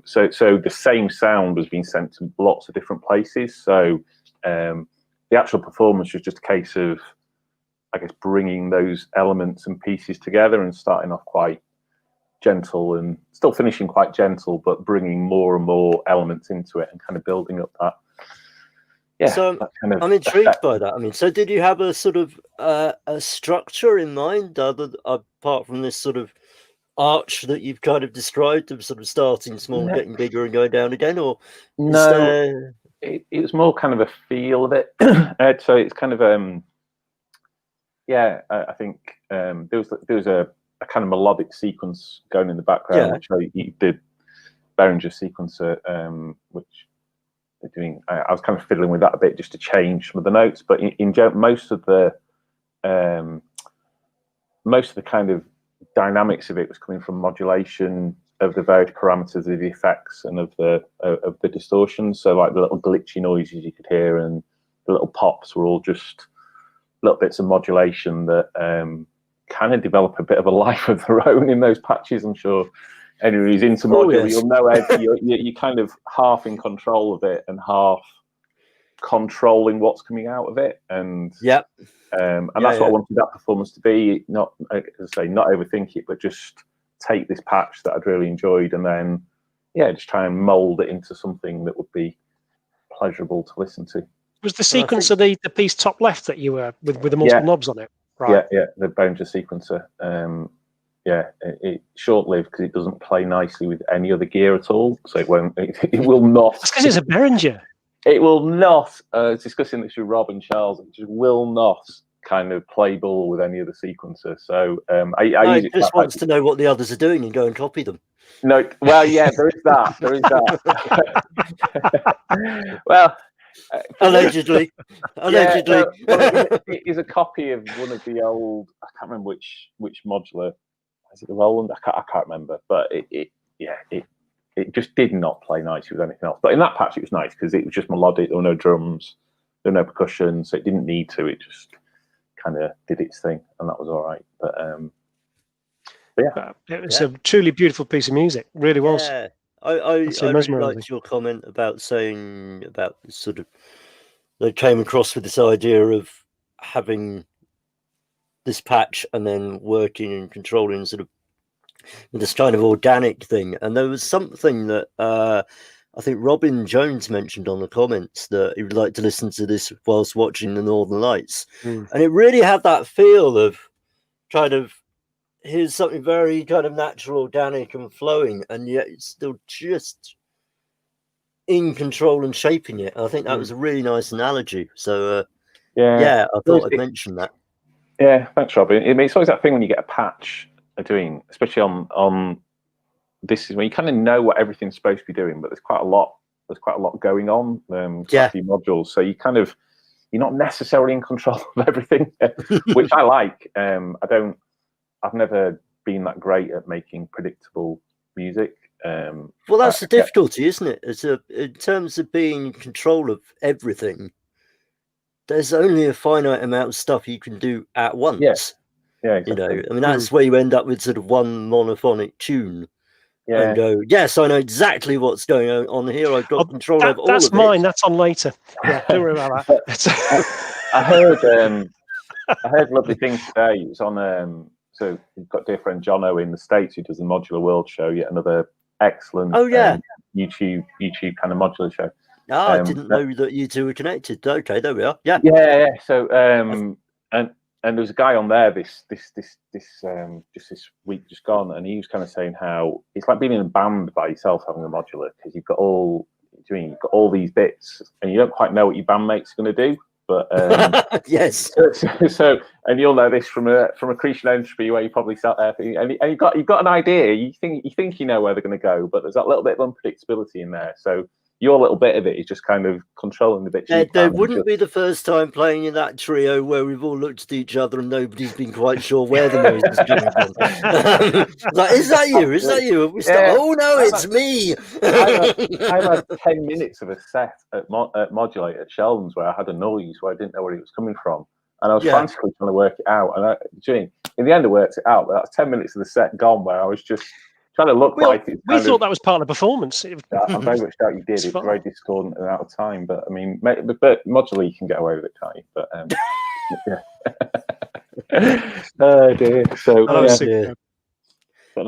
so the same sound was being sent to lots of different places. So the actual performance was just a case of, I guess, bringing those elements and pieces together and starting off quite gentle and still finishing quite gentle, but bringing more and more elements into it and kind of building up that. Yeah. So that kind of I'm intrigued by that. I mean, so did you have a sort of a structure in mind, apart from this sort of arch that you've kind of described of sort of starting small, getting bigger, and going down again, or no? It was more kind of a feel of it. So it's kind of I think there was a kind of melodic sequence going in the background, which I did Behringer sequencer, which they're doing. I was kind of fiddling with that a bit just to change some of the notes, but in general, most of the kind of dynamics of it was coming from modulation of the various parameters of the effects and of the distortion. So like the little glitchy noises you could hear and the little pops were all just little bits of modulation that kind of develop a bit of a life of their own in those patches. I'm sure anyone who's into modular, you'll know Ed, you're kind of half in control of it and half controlling what's coming out of it. And that's what I wanted that performance to be. Not, as I say, not overthink it, but just take this patch that I'd really enjoyed and then just try and mold it into something that would be pleasurable to listen to. Was the sequence of the piece top left that you were with the multiple knobs on it? Right. Yeah, the Behringer sequencer. It's short-lived because it doesn't play nicely with any other gear at all, so it won't. It will not. That's because it's a Behringer. It will not. I was discussing this with Rob and Charles. It just will not kind of playable with any other sequencer. So I use it. Just wants to know what the others are doing and go and copy them. No, well, yeah, there is that. There is that. Well, allegedly. Yeah, well, it is a copy of one of the old. I can't remember which modular. Is it the Roland? I can't remember. But it just did not play nicely with anything else. But in that patch, it was nice because it was just melodic. There were no drums, there were no percussion, so it didn't need to. It just kind of did its thing, and that was all right. But yeah, it was a truly beautiful piece of music. It really was. Yeah, I really liked your comment about saying about sort of they came across with this idea of having this patch and then working and controlling sort of this kind of organic thing. And there was something that I think Robin Jones mentioned on the comments that he would like to listen to this whilst watching the Northern Lights. And it really had that feel of kind of, here's something very kind of natural, organic and flowing, and yet it's still just in control and shaping it. I think that was a really nice analogy. So yeah, I thought I'd mention that. Yeah, thanks, Robin. It's always that thing when you get a patch doing, especially on this is when you kind of know what everything's supposed to be doing, but there's quite a lot going on. Quite a few modules, so you're not necessarily in control of everything, which I like. I've never been that great at making predictable music. Well, that's the difficulty, isn't it? In terms of being in control of everything, there's only a finite amount of stuff you can do at once. Yeah, exactly. I mean, that's where you end up with sort of one monophonic tune. Yeah. And go, yes, I know exactly what's going on here. I've got control of all of it. That's mine. That's on later. Yeah, don't worry about that. I heard lovely things today. It was on. So we've got dear friend Jono in the States who does the Modular World show. Yet another excellent YouTube kind of modular show. I didn't know that you two were connected. Okay, there we are. Yeah. So and there was a guy on there this week just gone, and he was kind of saying how it's like being in a band by yourself having a modular, because you've got all these bits and you don't quite know what your bandmate's going to do. But yes. So and you'll know this from accretion entropy, where you probably sat there and you've got an idea. You think you know where they're going to go, but there's that little bit of unpredictability in there. So your little bit of it is just kind of controlling the bits. There wouldn't be the first time playing in that trio where we've all looked at each other and nobody's been quite sure where the noise is coming from. Like, is that you? Is that you? We start, oh no, it's me. I had 10 minutes of a set at Modulate at Sheldon's where I had a noise where I didn't know where it was coming from, and I was frantically trying to work it out. And in the end, I worked it out, but that's 10 minutes of the set gone where I was just trying to look like it. We thought that was part of the performance. I'm very much doubt you did. It's very discordant and out of time. But I mean, but modular you can get away with it, can't you? But yeah. Oh dear. So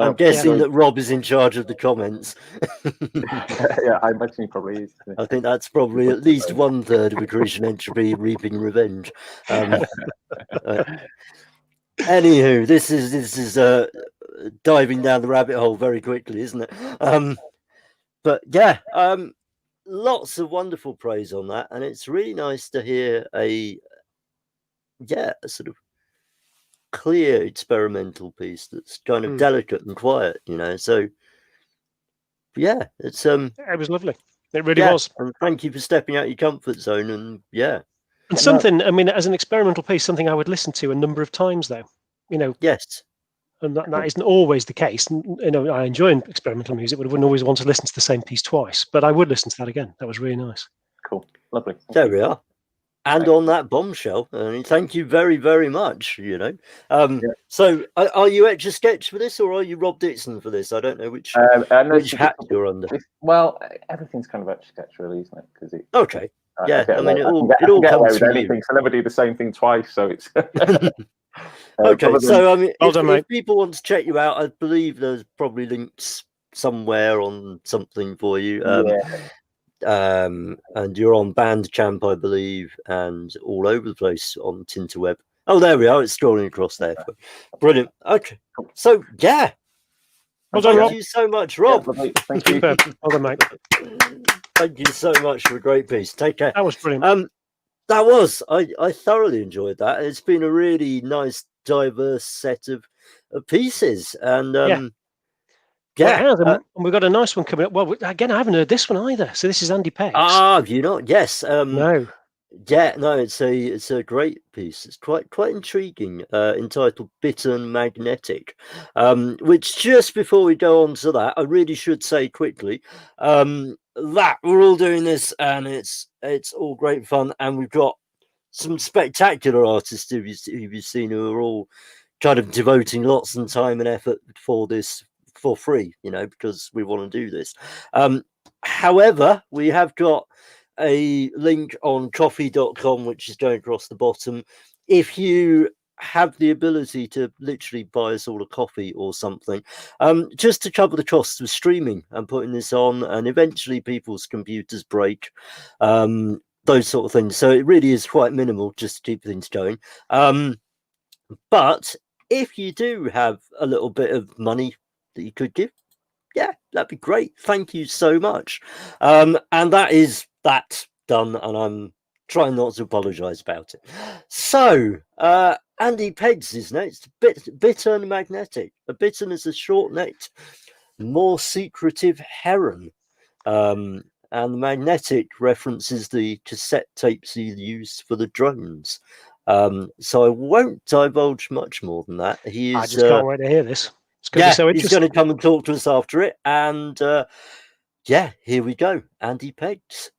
I'm guessing that Rob is in charge of the comments. Yeah, I imagine he probably is. I think that's probably at least 1/3 of accretion entropy reaping revenge. Anywho, this is diving down the rabbit hole very quickly, isn't it? But yeah, lots of wonderful praise on that, and it's really nice to hear a sort of clear experimental piece that's kind of delicate and quiet, So yeah, it's it was lovely. It really was. And thank you for stepping out your comfort zone, and and something. I mean, as an experimental piece, something I would listen to a number of times, though. Yes. And that isn't always the case. I enjoy experimental music, but I wouldn't always want to listen to the same piece twice. But I would listen to that again. That was really nice. Cool. Lovely. There we are. And on that bombshell, thank you very, very much. So are you Etch a Sketch for this, or are you Rob Dixon for this? I don't know which hat you're under. Well, everything's kind of Etch a Sketch, really, isn't it? Because okay. I mean, it all comes from anything. So I never do the same thing twice, so it's. Okay, so I mean, if people want to check you out, I believe there's probably links somewhere on something for you. And you're on Bandcamp, I believe, and all over the place on Tinterweb. Oh, there we are. It's scrolling across there. Brilliant. Okay. So yeah. Thank you so much, Rob. Thank you. Well done, mate. Thank you so much for a great piece. Take care. That was brilliant. That was. I thoroughly enjoyed that. It's been a really nice, diverse set of pieces, and Yeah. yeah. Well, it has, and we've got a nice one coming up. Well, again, I haven't heard this one either. So this is Andy Peck's. Have you not? Yes. No. Yeah, no, it's a great piece. It's quite intriguing, entitled "Bitter and Magnetic," which, just before we go on to that, I really should say quickly that we're all doing this, and it's all great fun, and we've got some spectacular artists who you've seen who are all kind of devoting lots of time and effort for this for free, because we want to do this. However, we have got a link on coffee.com, which is going across the bottom. If you have the ability to literally buy us all a coffee or something, just to cover the costs of streaming and putting this on, and eventually people's computers break, those sort of things. So it really is quite minimal just to keep things going. But if you do have a little bit of money that you could give, yeah, that'd be great. Thank you so much. And that is that done, and I'm trying not to apologize about it. So Andy Pegs is next. Bitter and Magnetic. A bittern is a short-necked, more secretive heron. And the magnetic references the cassette tapes he used for the drones. So I won't divulge much more than that. I just can't wait to hear this. It's going to be so he's interesting. going to come and talk to us after it. And yeah, here we go. Andy Pegs.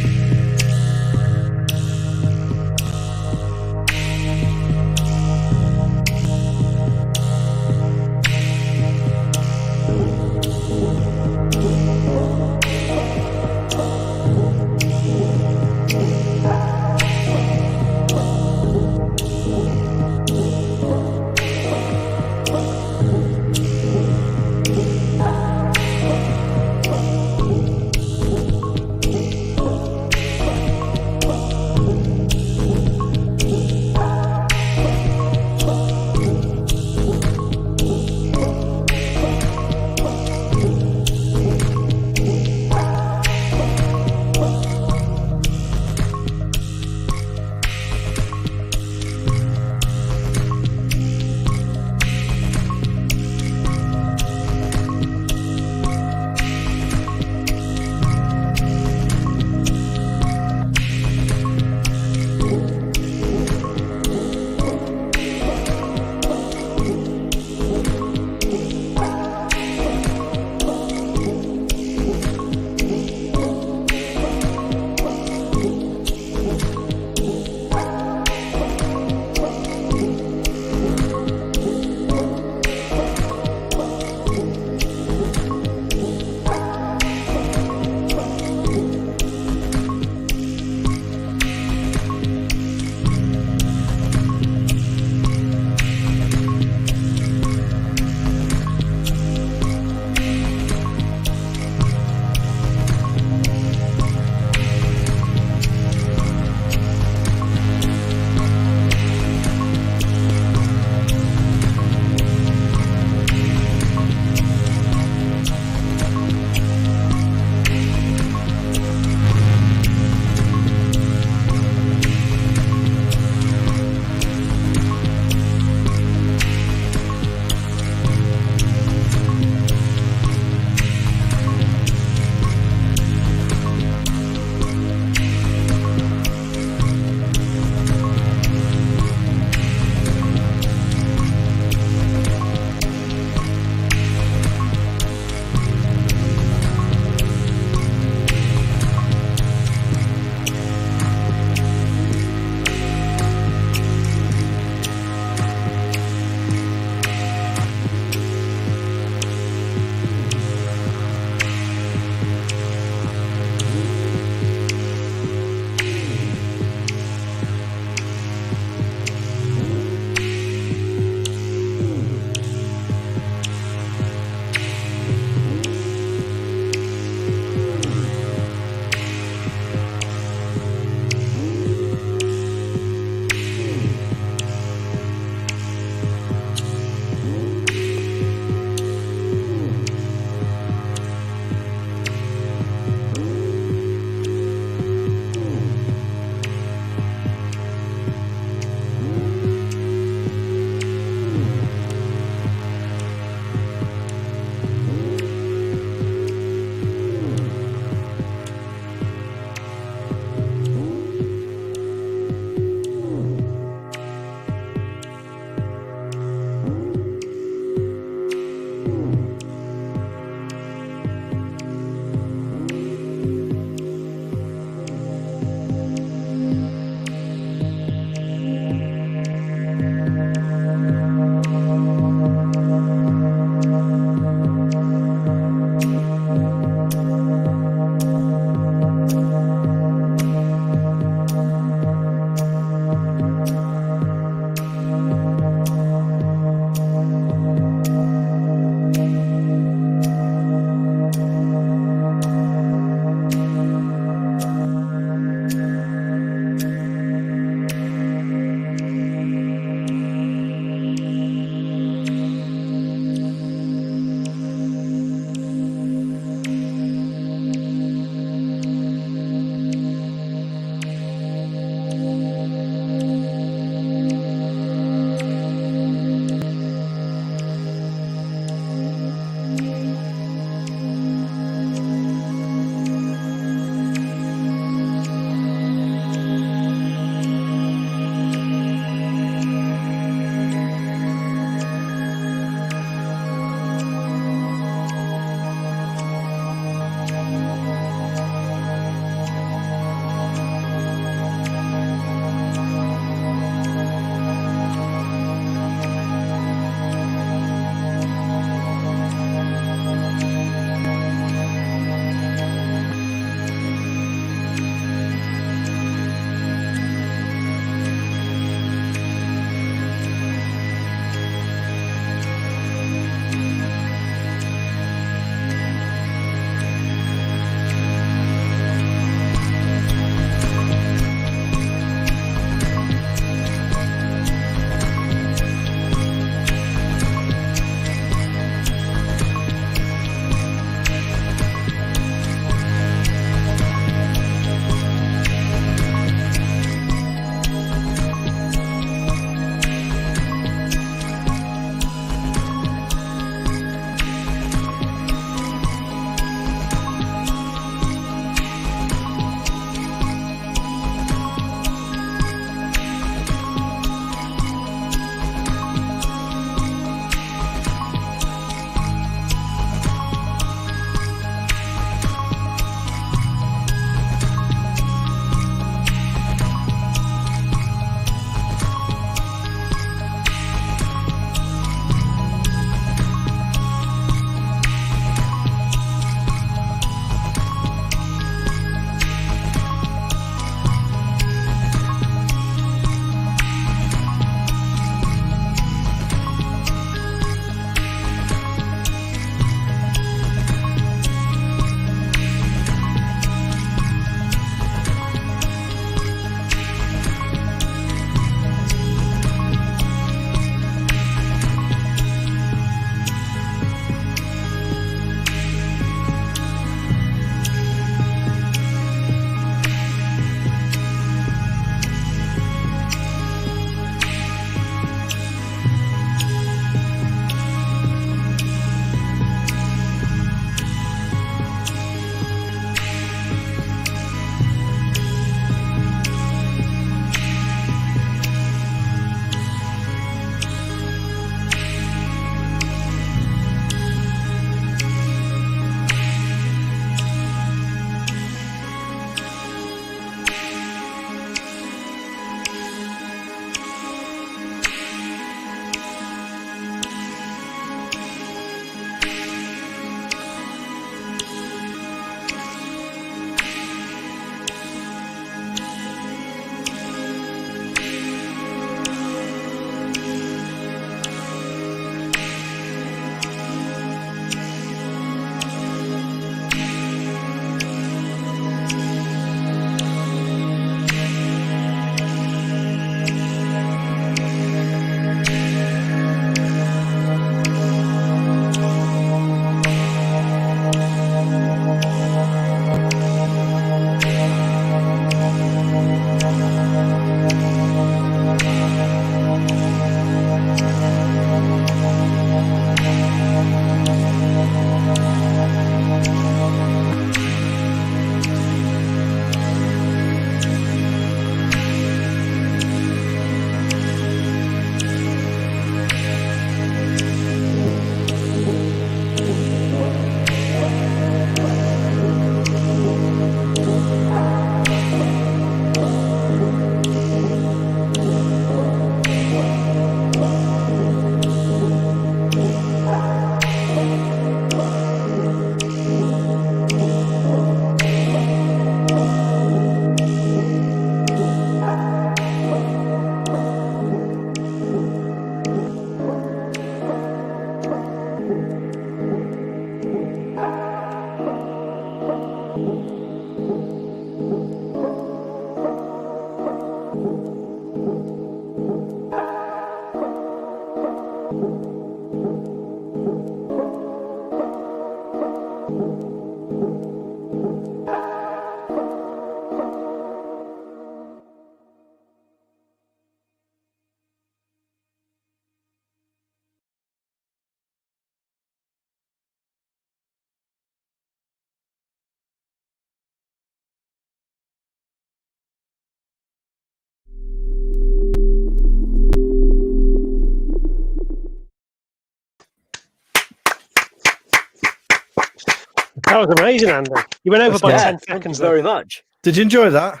That was amazing, Andy. You went over by Yeah, 10 thank you seconds. very much. Did you enjoy that?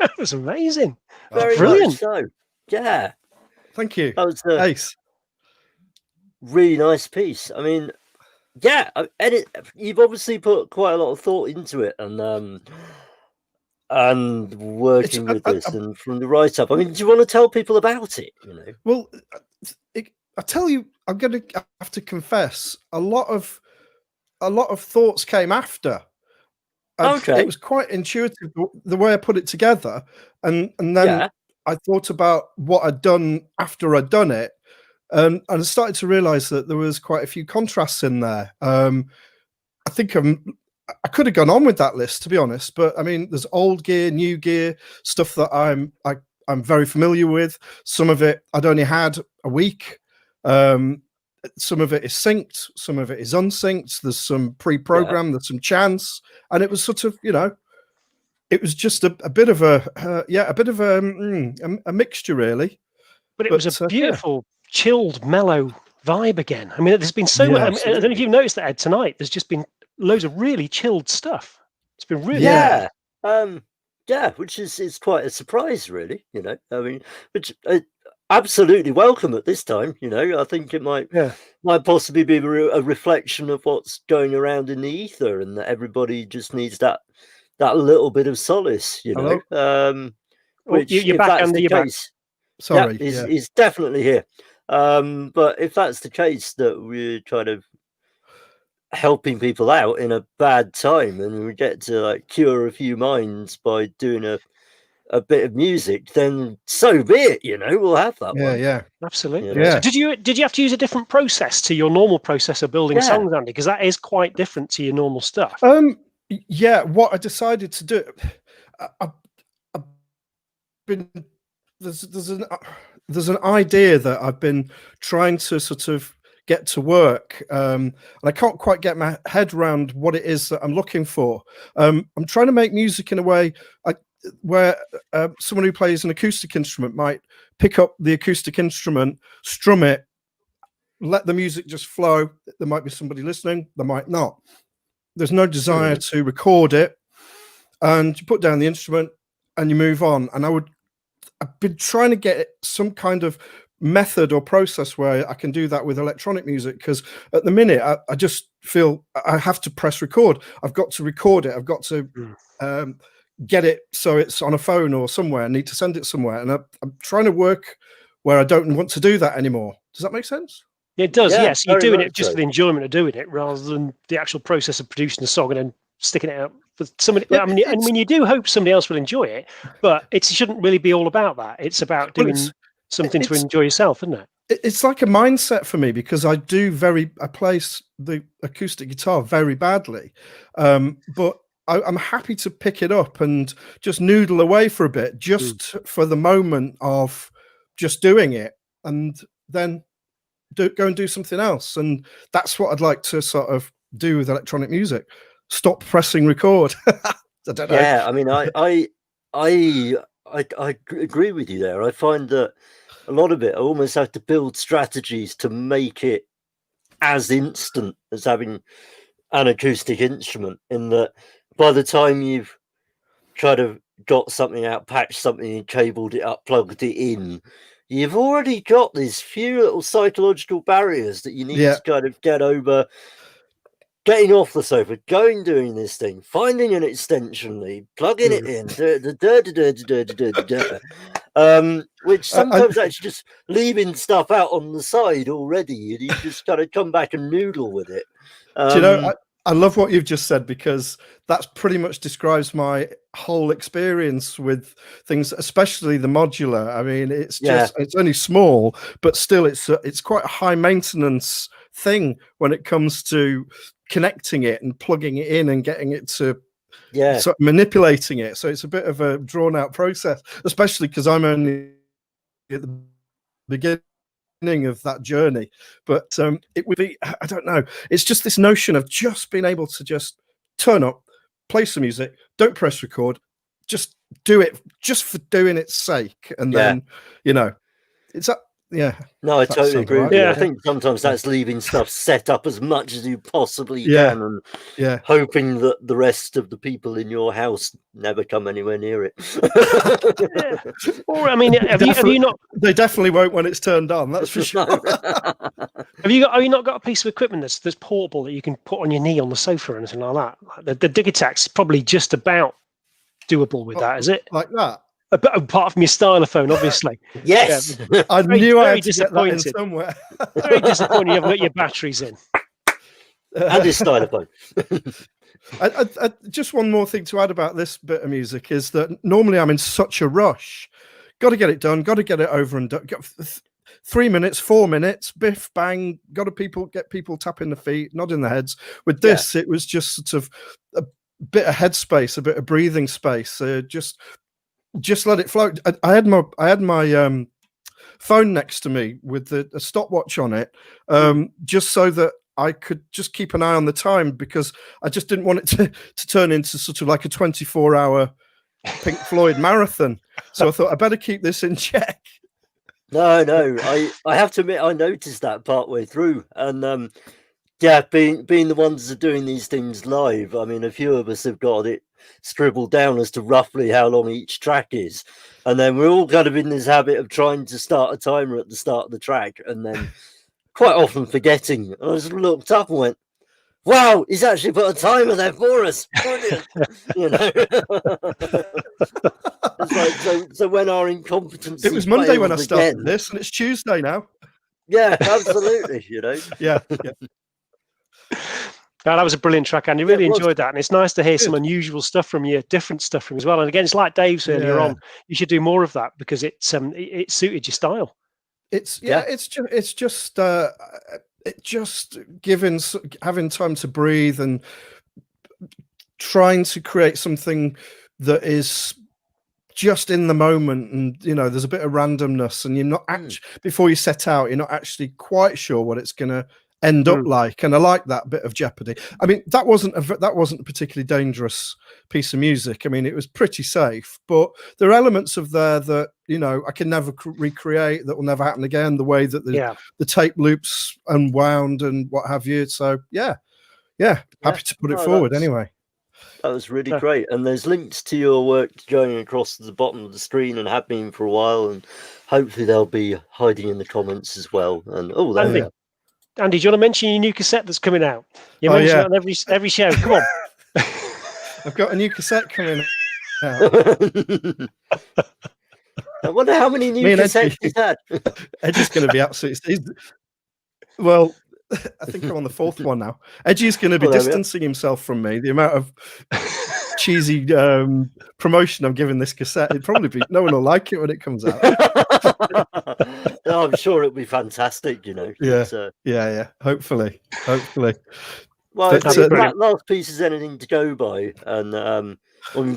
That was amazing. Very Brilliant. much so. Yeah, Thank you. that was a Ace. really nice piece. I mean, yeah, you've obviously put quite a lot of thought into it, and working with this, and from the write-up. I mean, do you want to tell people about it? You know, Well, I tell you, I'm going to have to confess, a lot of thoughts came after. Okay. It was quite intuitive the way I put it together, and then I thought about what I'd done after I'd done it, and I started to realise that there was quite a few contrasts in there. I think I could have gone on with that list, to be honest, but I mean, there's old gear, new gear, stuff that I'm very familiar with. Some of it I'd only had a week. Some of it is synced, some of it is unsynced. There's some pre-programmed, there's some chance, and it was sort of, you know, it was just a bit of a mixture, really. But it was a beautiful, chilled, mellow vibe again. I mean, there's been so much. I don't know if you've noticed that, Ed, tonight. There's just been loads of really chilled stuff. It's been really which is quite a surprise, really. You know, I mean, which absolutely welcome at this time. You know, I think it might possibly be a reflection of what's going around in the ether, and that everybody just needs that little bit of solace. You know, which you're back, Andy. You're back. Sorry, he's definitely here. But if that's the case, that we're kind of helping people out in a bad time, and we get to like cure a few minds by doing a bit of music, then so be it. You know, we'll have that one. Yeah, absolutely. You know? Yeah. So did you have to use a different process to your normal process of building songs, Andy? Because that is quite different to your normal stuff. Yeah. What I decided to do, I've been there's an idea that I've been trying to sort of get to work, and I can't quite get my head around what it is that I'm looking for. I'm trying to make music in a way where someone who plays an acoustic instrument might pick up the acoustic instrument, strum it, let the music just flow. There might be somebody listening, there might not. There's no desire to record it, and you put down the instrument and you move on. And I've been trying to get some kind of method or process where I can do that with electronic music, because at the minute I just feel I have to press record. I've got to record it. I've got to get it so it's on a phone or somewhere. I need to send it somewhere, and I'm trying to work where I don't want to do that anymore. Does that make sense? It does. Yes, you're doing it just so. for the enjoyment of doing it, rather than the actual process of producing the song and then sticking it out for somebody. I mean, you do hope somebody else will enjoy it, but it shouldn't really be all about that. It's about doing something to enjoy yourself, isn't it? It's like a mindset for me, because I play the acoustic guitar very badly, but I'm happy to pick it up and just noodle away for a bit, just for the moment of just doing it, and then go and do something else. And that's what I'd like to sort of do with electronic music. Stop pressing record. I don't know. Yeah, I mean, I agree with you there. I find that a lot of it, I almost have to build strategies to make it as instant as having an acoustic instrument, in that by the time you've kind of got something out, patched something, and cabled it up, plugged it in, you've already got these few little psychological barriers that you need to kind of get over. Getting off the sofa, doing this thing, finding an extension lead, plugging it in, which sometimes actually just leaving stuff out on the side already, and you just kind of come back and noodle with it. Do you know, I love what you've just said, because that's pretty much describes my whole experience with things, especially the modular. I mean, it's just it's only small, but still it's quite a high maintenance thing when it comes to connecting it and plugging it in and getting it to sort of manipulating it. So it's a bit of a drawn out process, especially because I'm only at the beginning of that journey. But it would be, I don't know, it's just this notion of just being able to just turn up, play some music, don't press record, just do it just for doing its sake, and then, you know, it's Yeah. No, I That totally sounds agree with right. you. Yeah. I think sometimes that's leaving stuff set up as much as you possibly Yeah. can, and Yeah. hoping that the rest of the people in your house never come anywhere near it. Yeah. Or I mean, have you not They definitely won't when it's turned on. That's for sure. have you not got a piece of equipment that's portable that you can put on your knee on the sofa or anything like that? Like the Digitac's probably just about doable with that, is it? Like that. Apart from your stylophone, obviously. Yes. I Very- knew I very had to get that in disappointed. somewhere. Very disappointing you haven't got your batteries in. And his stylophone. I, just one more thing to add about this bit of music is that normally I'm in such a rush. Got to get it done. Got to get it over and done. 3 minutes, 4 minutes, biff, bang. Got to get people tapping the feet, nodding their heads. With this, it was just sort of a bit of headspace, a bit of breathing space. Just let it float. I had my phone next to me with a stopwatch on it, just so that I could just keep an eye on the time, because I just didn't want it to turn into sort of like a 24-hour Pink Floyd marathon. So I thought I better keep this in check. No, I have to admit I noticed that partway through, and being the ones that are doing these things live, I mean, a few of us have got it scribbled down as to roughly how long each track is, and then we're all kind of in this habit of trying to start a timer at the start of the track, and then quite often forgetting. And I just looked up and went, "Wow, he's actually put a timer there for us! Brilliant!" You know. It's like, so when our incompetency, It was Monday when I fails started again, this, and it's Tuesday now. yeah, absolutely. You know. Yeah. That was a brilliant track, Andy. Yeah, Really it was. enjoyed that, and it's nice to hear some Good. unusual stuff from you, different stuff from you as well. And again, it's like Dave's earlier on. You should do more of that because it suited your style. It's just having time to breathe and trying to create something that is just in the moment, and there's a bit of randomness, and you're not actually before you set out, you're not actually quite sure what it's going to end up like. And I like that bit of jeopardy. I mean, that wasn't a particularly dangerous piece of music. I mean, it was pretty safe, but there are elements of there that I can never recreate, that will never happen again, the way that the tape loops unwound and what have you. So yeah, happy to put it forward anyway. That was really great. And there's links to your work going across the bottom of the screen and have been for a while, and hopefully they'll be hiding in the comments as well. And there we are. Andy, do you want to mention your new cassette that's coming out? You mention it on every show. Come on. I've got a new cassette coming out. I wonder how many new cassettes he's had. Edgy's going to be absolutely... Well, I think I'm on the fourth one now. Edgy's going to be distancing himself from me. The amount of cheesy promotion I'm giving this cassette, no one will like it when it comes out. I'm sure it'll be fantastic, Yeah. Hopefully. Well, if that last piece is anything to go by, and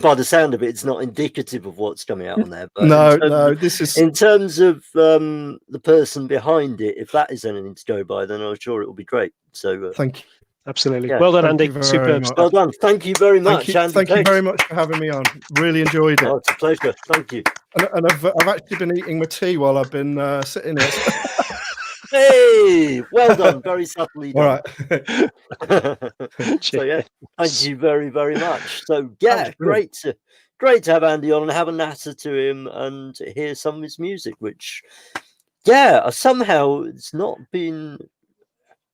by the sound of it, it's not indicative of what's coming out on there. But no, this is in terms of the person behind it. If that is anything to go by, then I'm sure it will be great. So thank you. Absolutely. Well done, Andy. Superb. Well done. Thank you very much, Andy. Thank you very much for having me on. Really enjoyed it. Oh, it's a pleasure. Thank you. And I've actually been eating my tea while I've been sitting here. Hey, well done. Very subtly done. All right. So yeah, thank you very, very much. So yeah, great to have Andy on and have a natter to him and hear some of his music, which somehow it's not been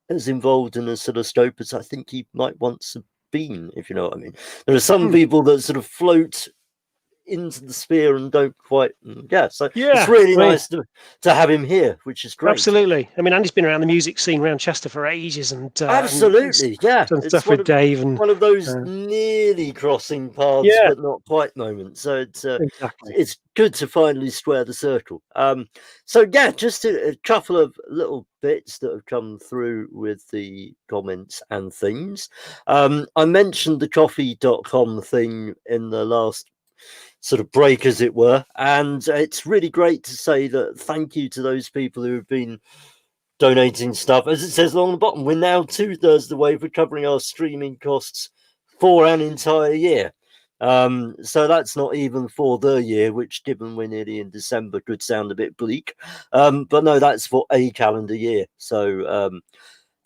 as involved in Oscilloscope as I think he might once have been, if you know what I mean. There are some people that sort of float into the sphere and don't quite so it's really nice to have him here, which is great. Absolutely. I mean, Andy's been around the music scene around Chester for ages, and absolutely done stuff with Dave, and one of those nearly crossing paths but not quite moments. So it's good to finally square the circle. So just a couple of little bits that have come through with the comments and things. I mentioned the coffee.com thing in the last sort of break, as it were, and it's really great to say that thank you to those people who have been donating stuff. As it says along the bottom, we're now 2/3 the way for covering our streaming costs for an entire year. So that's not even for the year, which, given we're nearly in December, could sound a bit bleak. But no, that's for a calendar year. So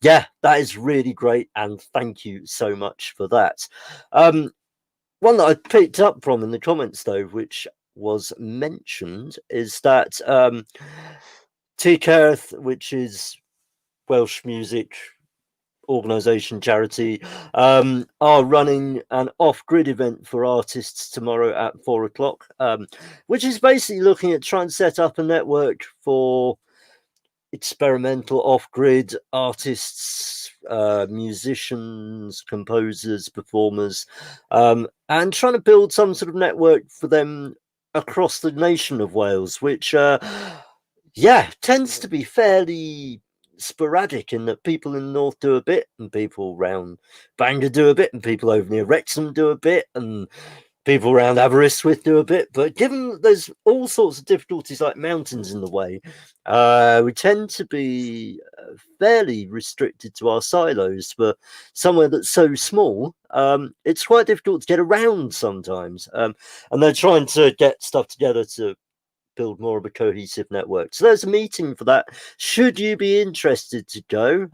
yeah, that is really great, and thank you so much for that. One that I picked up from in the comments, though, which was mentioned, is that Tic Earth, which is Welsh music organisation charity, are running an off-grid event for artists tomorrow at 4:00, which is basically looking at trying to set up a network for experimental off-grid artists, musicians, composers, performers, and trying to build some sort of network for them across the nation of Wales, which tends to be fairly sporadic in that people in the north do a bit, and people around Bangor do a bit, and people over near Wrexham do a bit, and people around Aberystwyth do a bit. But given that there's all sorts of difficulties like mountains in the way, we tend to be fairly restricted to our silos. For somewhere that's so small, it's quite difficult to get around sometimes, and they're trying to get stuff together to build more of a cohesive network. So there's a meeting for that. Should you be interested to go,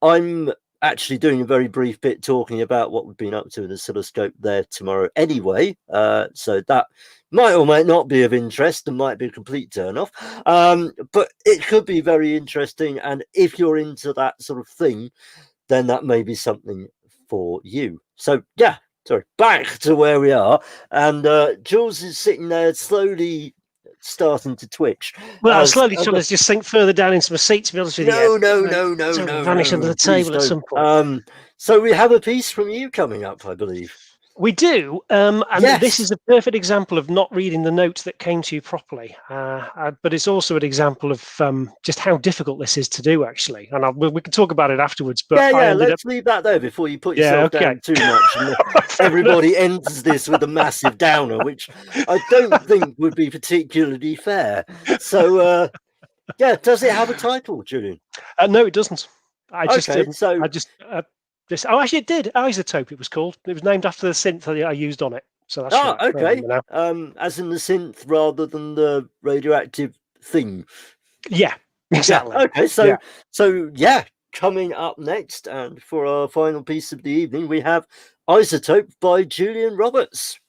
I'm actually doing a very brief bit talking about what we've been up to in the Oscilloscope there tomorrow anyway, so that might or might not be of interest and might be a complete turn off, but it could be very interesting, and if you're into that sort of thing, then that may be something for you. So yeah, sorry, back to where we are, and Jules is sitting there slowly starting to twitch. Well, I'm slowly trying to just sink further down into my seat, to be honest with you. No, vanish under the table at some point. So we have a piece from you coming up, I believe. We do, and Yes. This is a perfect example of not reading the notes that came to you properly. But it's also an example of just how difficult this is to do, actually. And we can talk about it afterwards. But Let's leave that there before you put yourself down too much. And everybody enters this with a massive downer, which I don't think would be particularly fair. So, does it have a title, Julian? No, it doesn't. Actually, it did. Isotope, it was called. It was named after the synth that I used on it. So that's right. Okay. As in the synth rather than the radioactive thing. Yeah, exactly. Yeah, okay, so coming up next, and for our final piece of the evening, we have Isotope by Julian Roberts.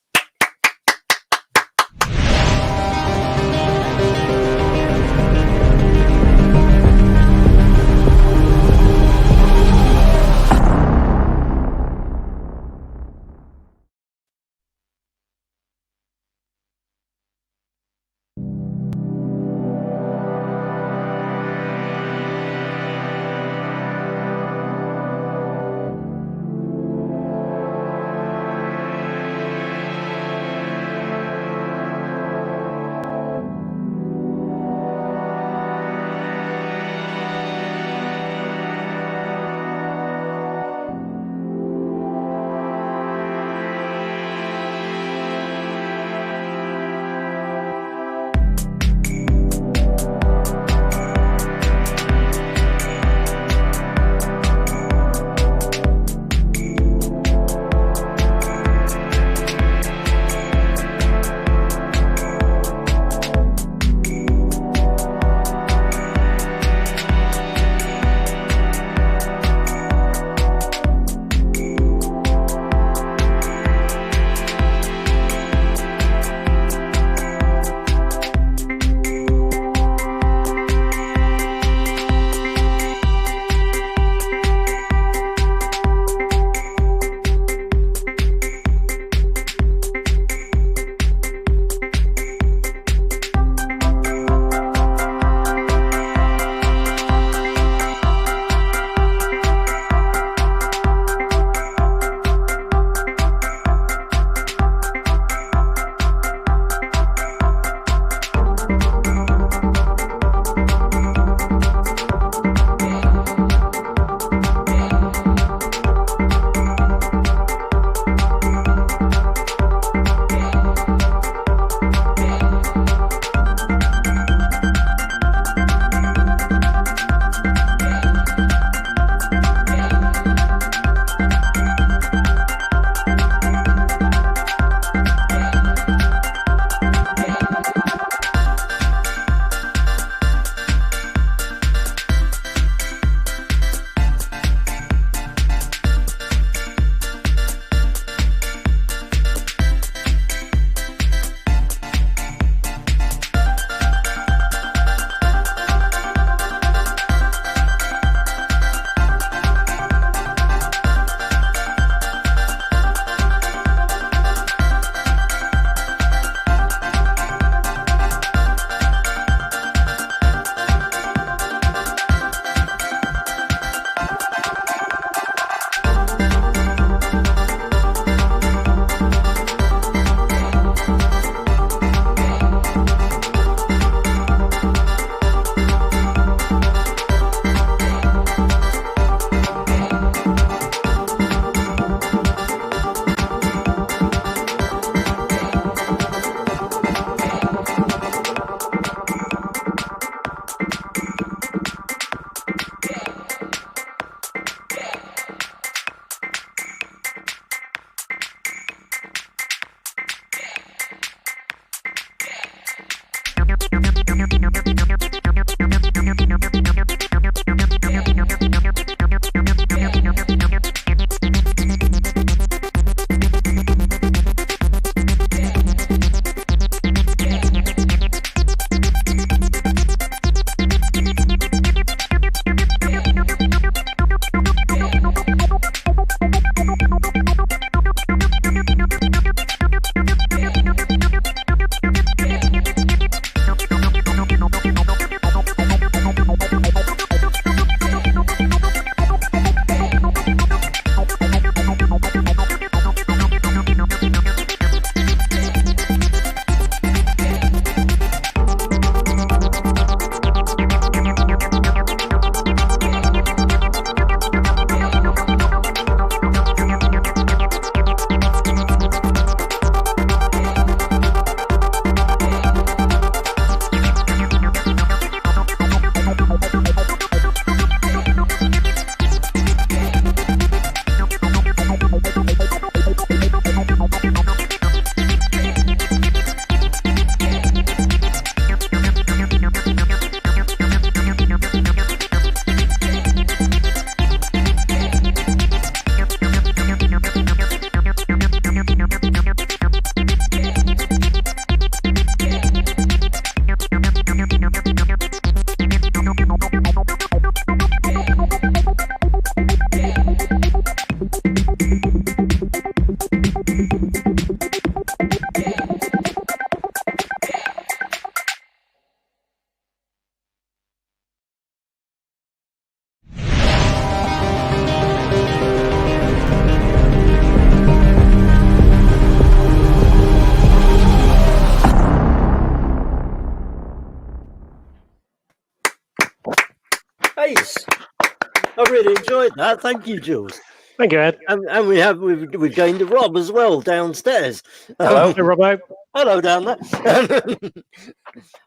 I really enjoyed that. Thank you, Jules. Thank you, Ed. And we've gained a Rob as well downstairs. Hello. Hey, Robbo. Hello down there.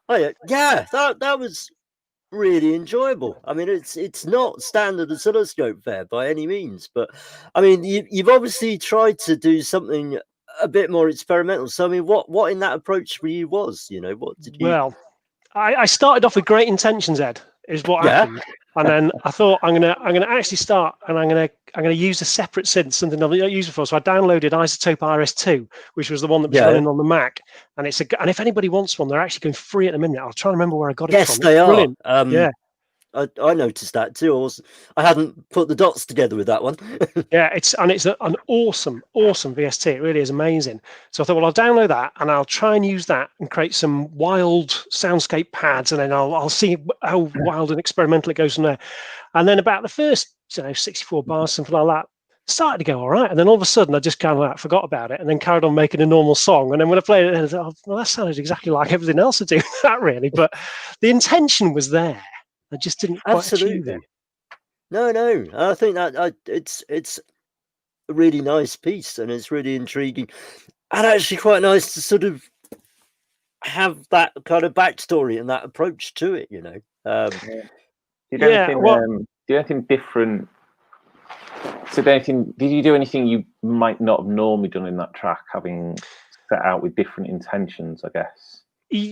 Oh, yeah, that was really enjoyable. I mean, it's not standard oscilloscope fare by any means, but I mean, you've obviously tried to do something a bit more experimental. So I mean, what in that approach for you was, what did you? Well, I started off with great intentions, Ed, is what happened. And then I thought I'm gonna actually start, and I'm gonna use a separate synth, something I've not used before. So I downloaded Isotope RS2, which was the one that was running on the Mac. And and if anybody wants one, they're actually going free at the minute. I'll try and remember where I got it from. Yes, they are. Brilliant. Yeah. I noticed that too. I hadn't put the dots together with that one. Yeah, it's an awesome VST. It really is amazing. So I thought, well, I'll download that and I'll try and use that and create some wild soundscape pads, and then I'll see how wild and experimental it goes from there. And then about the first 64 bars, something like that, started to go all right. And then all of a sudden, I just kind of forgot about it and then carried on making a normal song. And then when I played it, I thought, well, that sounded exactly like everything else I do. That really, but the intention was there. I just didn't quite achieve it. No. I think that it's a really nice piece, and it's really intriguing, and actually quite nice to sort of have that kind of backstory and that approach to it. Do you do anything different? So, did you do anything you might not have normally done in that track, having set out with different intentions, I guess?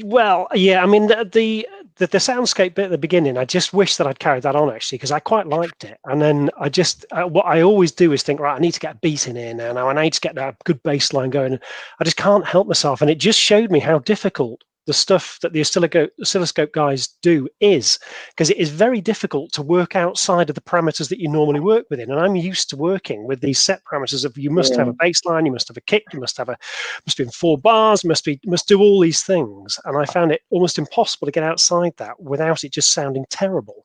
Well, yeah, I mean, the soundscape bit at the beginning, I just wish that I'd carried that on, actually, because I quite liked it. And then I just, what I always do is think, right, I need to get a beat in here now. I need to get that good bass line going. I just can't help myself. And it just showed me how difficult the stuff that the oscilloscope guys do is, because it is very difficult to work outside of the parameters that you normally work within. And I'm used to working with these set parameters of you must have a bass line, you must have a kick, you must be in 4 bars, must do all these things. And I found it almost impossible to get outside that without it just sounding terrible.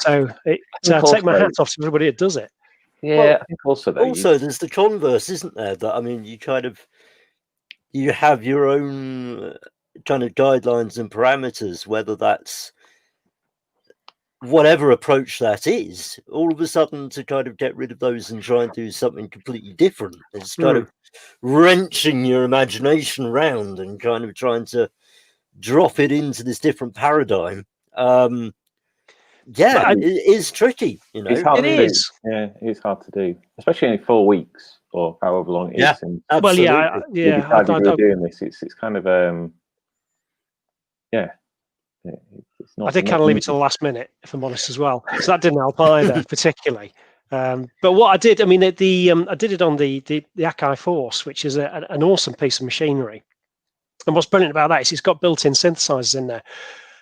So take my hat off to everybody that does it. Yeah, well, I think also there's the converse, isn't there? That I mean, you have your own kind of guidelines and parameters, whether that's whatever approach that is. All of a sudden, to kind of get rid of those and try and do something completely different, it's kind of wrenching your imagination around and kind of trying to drop it into this different paradigm. It is tricky, It's hard to do. Yeah, it's hard to do, especially in 4 weeks or however long it is. And absolutely. Well, we're doing this. It's kind of it's not. I did kind of leave it to the last minute, if I'm honest, as well. So that didn't help either, particularly. But what I did, I mean, I did it on the Akai Force, which is an awesome piece of machinery. And what's brilliant about that is it's got built-in synthesizers in there,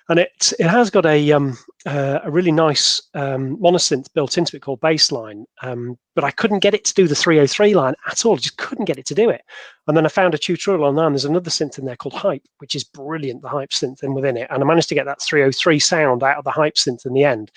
and it has got a really nice monosynth built into it called Bassline. But I couldn't get it to do the 303 line at all. I just couldn't get it to do it. And then I found a tutorial online. There's another synth in there called Hype, which is brilliant, the Hype synth in within it. And I managed to get that 303 sound out of the Hype synth in the end.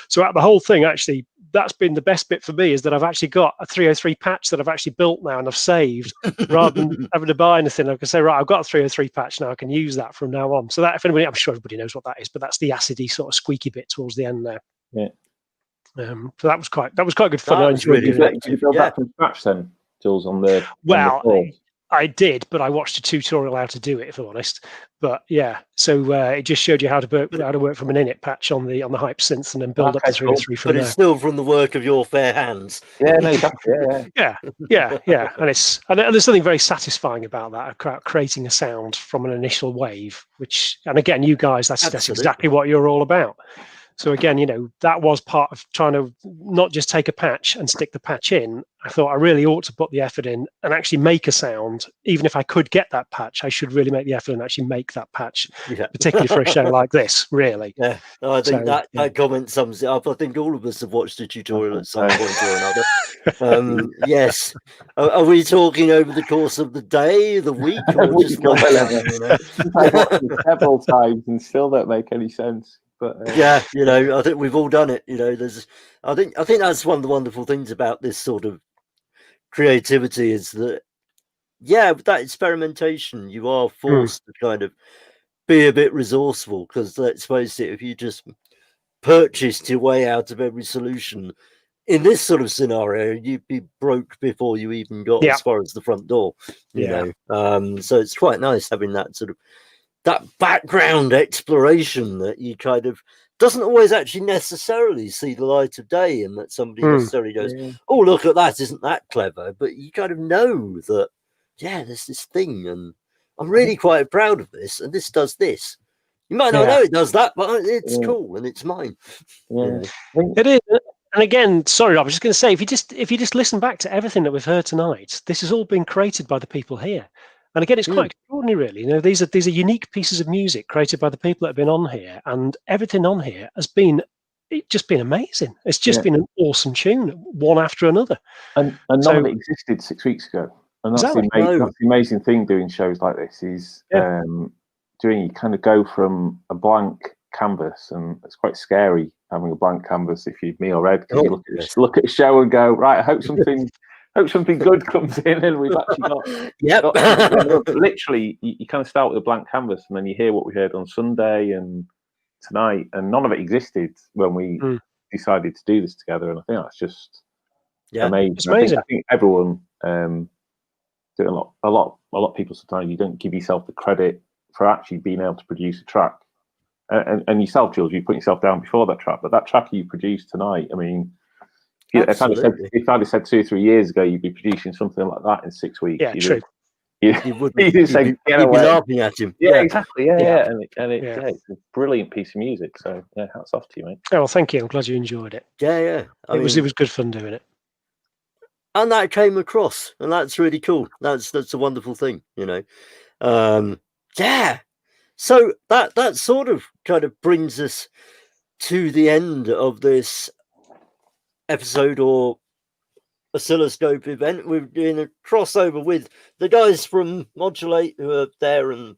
So out of the whole thing, actually, that's been the best bit for me, is that I've actually got a 303 patch that I've actually built now and I've saved, rather than having to buy anything. I can say, right, I've got a 303 patch now. I can use that from now on. So that, if anybody, I'm sure everybody knows what that is, but that's the acidy sort of squeaky bit towards the end there. Yeah. So that was quite good fun. I enjoyed doing it. Did you build that from scratch then, Jules? I did, but I watched a tutorial how to do it, if I'm honest. But yeah, so it just showed you how to work from an init patch on the Hype synth and then build up to 303 from there. But it's still from the work of your fair hands. Yeah, no, exactly. Yeah. And there's something very satisfying about that, about creating a sound from an initial wave. And again, you guys, that's exactly what you're all about. So again, that was part of trying to not just take a patch and stick the patch in. I thought I really ought to put the effort in and actually make a sound. Even if I could get that patch, I should really make the effort and actually make that patch, particularly for a show like this, really. Yeah, no, I think that comment sums it up. I think all of us have watched a tutorial at some point or another. Yes. Are we talking over the course of the day, the week, or just one time? I've watched it several times and still don't make any sense. But I think we've all done it. I think that's one of the wonderful things about this sort of creativity is that, with that experimentation, you are forced to kind of be a bit resourceful, because let's face it, if you just purchased your way out of every solution in this sort of scenario, you'd be broke before you even got as far as the front door, you know. So it's quite nice having that sort of that background exploration that you kind of doesn't always actually necessarily see the light of day, and that somebody necessarily goes, oh, look at that, isn't that clever? But you kind of know that, yeah, there's this thing, and I'm really quite proud of this, and this does this. You might not know it does that, but it's cool and it's mine. Yeah. It is. And again, sorry, I was just going to say, if you just listen back to everything that we've heard tonight, this has all been created by the people here. And again, it's quite extraordinary, really. You know, these are unique pieces of music created by the people that have been on here, and everything on here has been just been amazing. It's just been an awesome tune, one after another. And none of it existed 6 weeks ago. And that's, that's the amazing thing doing shows like this is you kind of go from a blank canvas, and it's quite scary having a blank canvas if you're me or Ed, because you look at a show and go, right, I hope something good comes in, and we've actually got literally you kind of start with a blank canvas, and then you hear what we heard on Sunday and tonight, and none of it existed when we decided to do this together. And I think that's just amazing. It's amazing. I think everyone doing a lot of people, sometimes you don't give yourself the credit for actually being able to produce a track. And yourself, Jules, you put yourself down before that track, but that track you produced tonight, I mean, if I'd have said 2 or 3 years ago you'd be producing something like that in 6 weeks, true. You'd be laughing at him. Yeah, exactly. And it's a brilliant piece of music. So hats off to you, mate. Oh, well, thank you. I'm glad you enjoyed it. Yeah. It was good fun doing it. And that came across, and that's really cool. That's a wonderful thing, you know. So that sort of kind of brings us to the end of this episode or Oscilloscope event. We're doing a crossover with the guys from Modulate who are there and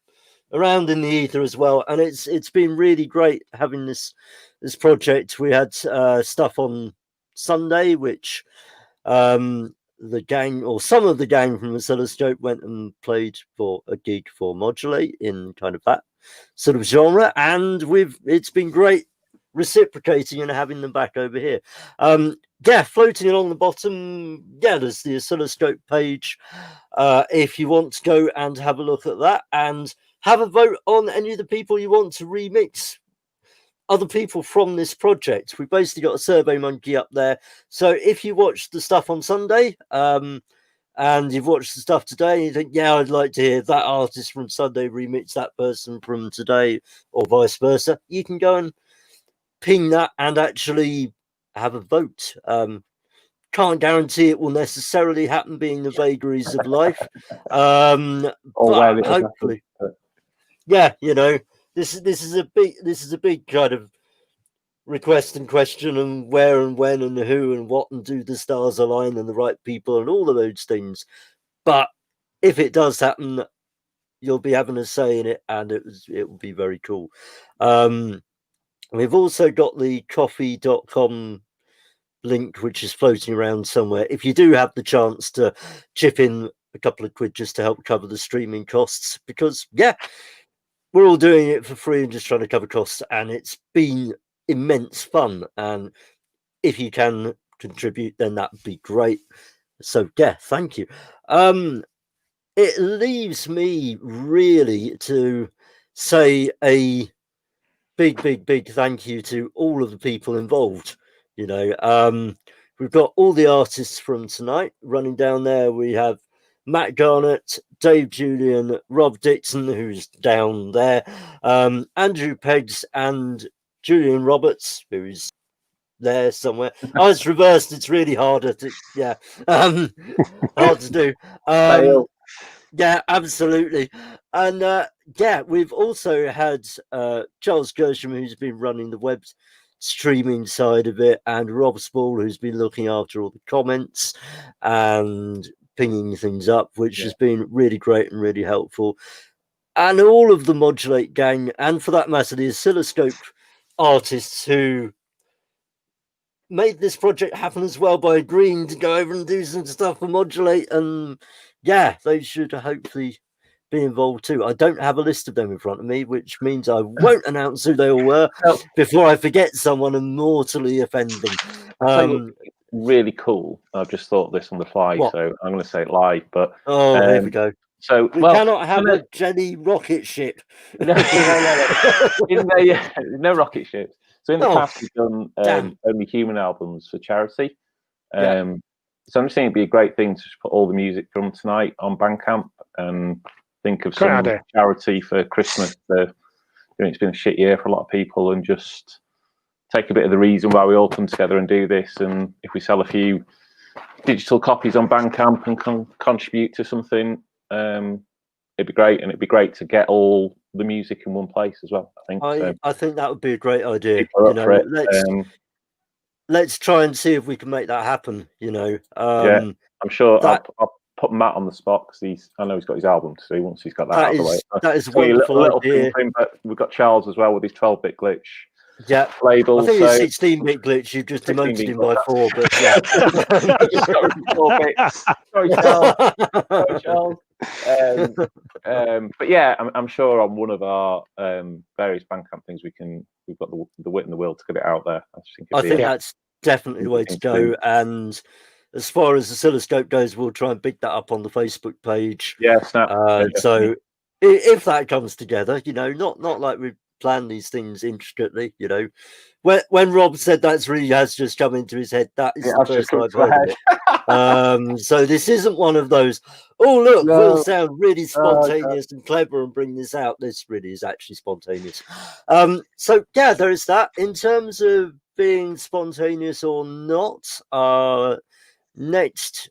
around in the ether as well, and it's been really great having this project. We had stuff on Sunday, which the gang, or some of the gang from Oscilloscope, went and played for a gig for Modulate in kind of that sort of genre, and it's been great reciprocating and having them back over here. Floating along the bottom, there's the Oscilloscope page. If you want to go and have a look at that and have a vote on any of the people you want to remix, other people from this project. We basically got a Survey Monkey up there. So if you watched the stuff on Sunday, and you've watched the stuff today, and you think, I'd like to hear that artist from Sunday remix that person from today, or vice versa, you can go and ping that and actually have a vote. Can't guarantee it will necessarily happen, being the vagaries of life. But hopefully, you know, this is a big kind of request and question, and where and when and who and what, and do the stars align and the right people and all of those things. But if it does happen, you'll be having a say in it, and it will be very cool. We've also got the coffee.com link, which is floating around somewhere. If you do have the chance to chip in a couple of quid just to help cover the streaming costs, because we're all doing it for free and just trying to cover costs, and it's been immense fun. And if you can contribute, then that would be great. So thank you. It leaves me really to say a big thank you to all of the people involved. You know, we've got all the artists from tonight running down there. We have Matt Garnett, Dave Julian, Rob Dixon, who's down there, Andrew Peggs, and Julian Roberts, who's there somewhere. It's reversed. It's really harder to hard to do. Absolutely. And we've also had Charles Gersham, who's been running the web streaming side of it, and Rob Spall, who's been looking after all the comments and pinging things up, which has been really great and really helpful. And all of the Modulate gang, and for that matter, the Oscilloscope artists who made this project happen as well by agreeing to go over and do some stuff for Modulate. And they should hopefully be involved too. I don't have a list of them in front of me, which means I won't announce who they all were before I forget someone and mortally offend them. I'll tell you what's really cool. I've just thought this on the fly, so I'm going to say it live. But here we go. So we cannot have a Jenny rocket ship. No, no rocket ships. So in the past, we've done only human albums for charity. So I'm just saying it'd be a great thing to just put all the music from tonight on Bandcamp and think of some charity for Christmas. It's been a shit year for a lot of people, and just take a bit of the reason why we all come together and do this. And if we sell a few digital copies on Bandcamp and contribute to something, it'd be great. And it'd be great to get all the music in one place as well. I think that would be a great idea. Let's try and see if we can make that happen. I'm sure I'll put Matt on the spot because I know he's got his album to do once he's got that out of the way. That is a wonderful idea. But we've got Charles as well with his 12-bit glitch. Yeah, label. I think it's 16-bit glitch. You've just demoted him by 4, but Sorry, Charles. But yeah, I'm sure on one of our various Bandcamp things we've got the wit and the will to get it out there. I think that's definitely the way to go. And as far as Oscilloscope goes, we'll try and big that up on the Facebook page. Yeah, snap. So if that comes together, not like we plan these things intricately, when Rob said that's really has just come into his head, that is the first I've heard of it. So this isn't one of those, we'll sound really spontaneous and clever and bring this out. This really is actually spontaneous. So yeah, there is that. In terms of being spontaneous or not, our next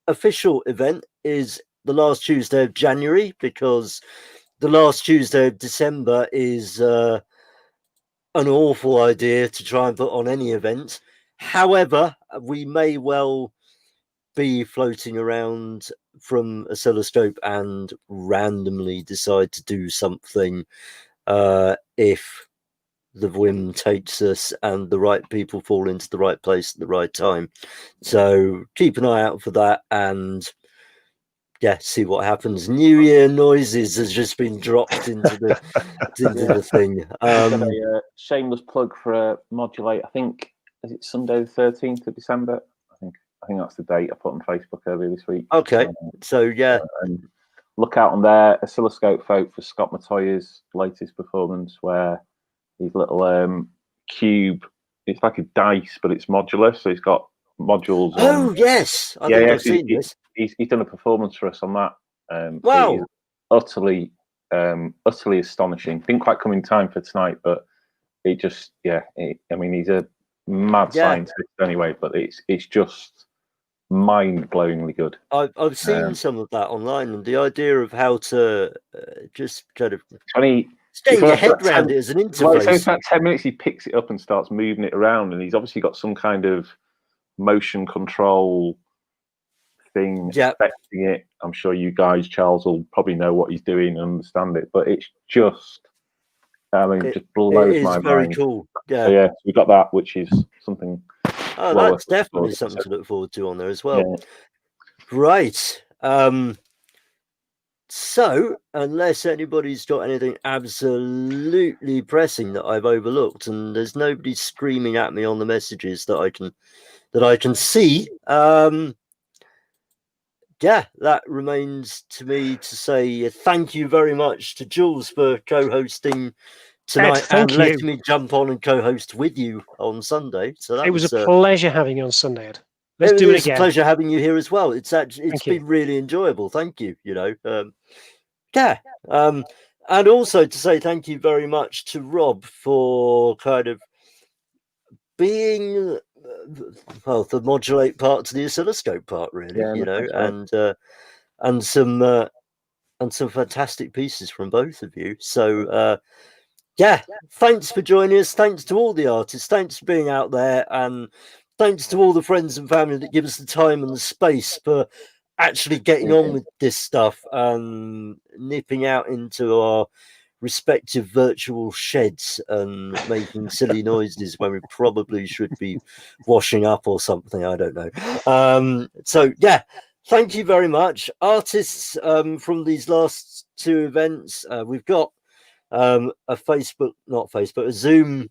official event is the last Tuesday of January, because the last Tuesday of December is an awful idea to try and put on any event. However, we may well be floating around from Oscilloscope and randomly decide to do something if the whim takes us and the right people fall into the right place at the right time. So keep an eye out for that, and see what happens. New Year noises has just been dropped into the thing. A shameless plug for Modulate. I think is it Sunday the 13th of December. I think that's the date I put on Facebook earlier this week. Okay, so and look out on there. Oscilloscope folk for Scott Matoya's latest performance, where his little cube. It's like a dice, but it's modular, so he's got modules. Yes, I think I've seen this. He's done a performance for us on that. Wow, utterly astonishing. Didn't quite come in time for tonight, but it just he's a mad scientist anyway. But it's just mind-blowingly good. I've seen some of that online, and the idea of how to just kind of getting your head around it as an interface. Well, about 10 minutes, he picks it up and starts moving it around, and he's obviously got some kind of motion control thing affecting it. I'm sure you guys, Charles, will probably know what he's doing and understand it, but it's just, it just blows my mind. Very cool. Yeah. So, we got that, which is something. That's definitely something to look forward to on there as well. Yeah. Right. So, unless anybody's got anything absolutely pressing that I've overlooked, and there's nobody screaming at me on the messages that I can see, that remains to me to say thank you very much to Jules for co-hosting tonight and letting me jump on and co-host with you on Sunday. So it was a pleasure having you on Sunday, Ed. Let's do it again. It's a pleasure having you here as well. It's been really enjoyable. Thank you. And also to say thank you very much to Rob for kind of being the Modulate part to the Oscilloscope part, really. And some fantastic pieces from both of you. So thanks for joining us. Thanks to all the artists. Thanks for being out there, and thanks to all the friends and family that give us the time and the space for actually getting on with this stuff and nipping out into our respective virtual sheds and making silly noises when we probably should be washing up or something. I don't know. Thank you very much. Artists from these last 2 events. We've got a a Zoom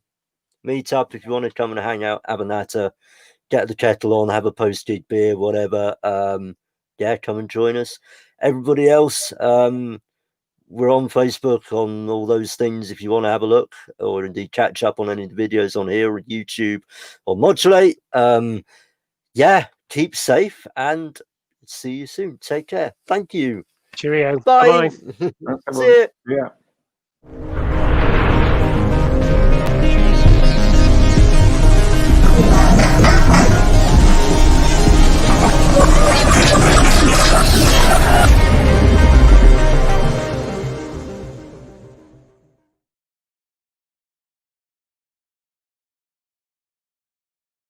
meetup if you want to come and hang out, have a natter, get the kettle on, have a posted beer, whatever. Yeah, come and join us. Everybody else, we're on Facebook, on all those things if you want to have a look, or indeed catch up on any of the videos on here or YouTube or Modulate. Yeah, keep safe and see you soon. Take care. Thank you. Cheerio. Bye. Bye-bye. See you. Yeah.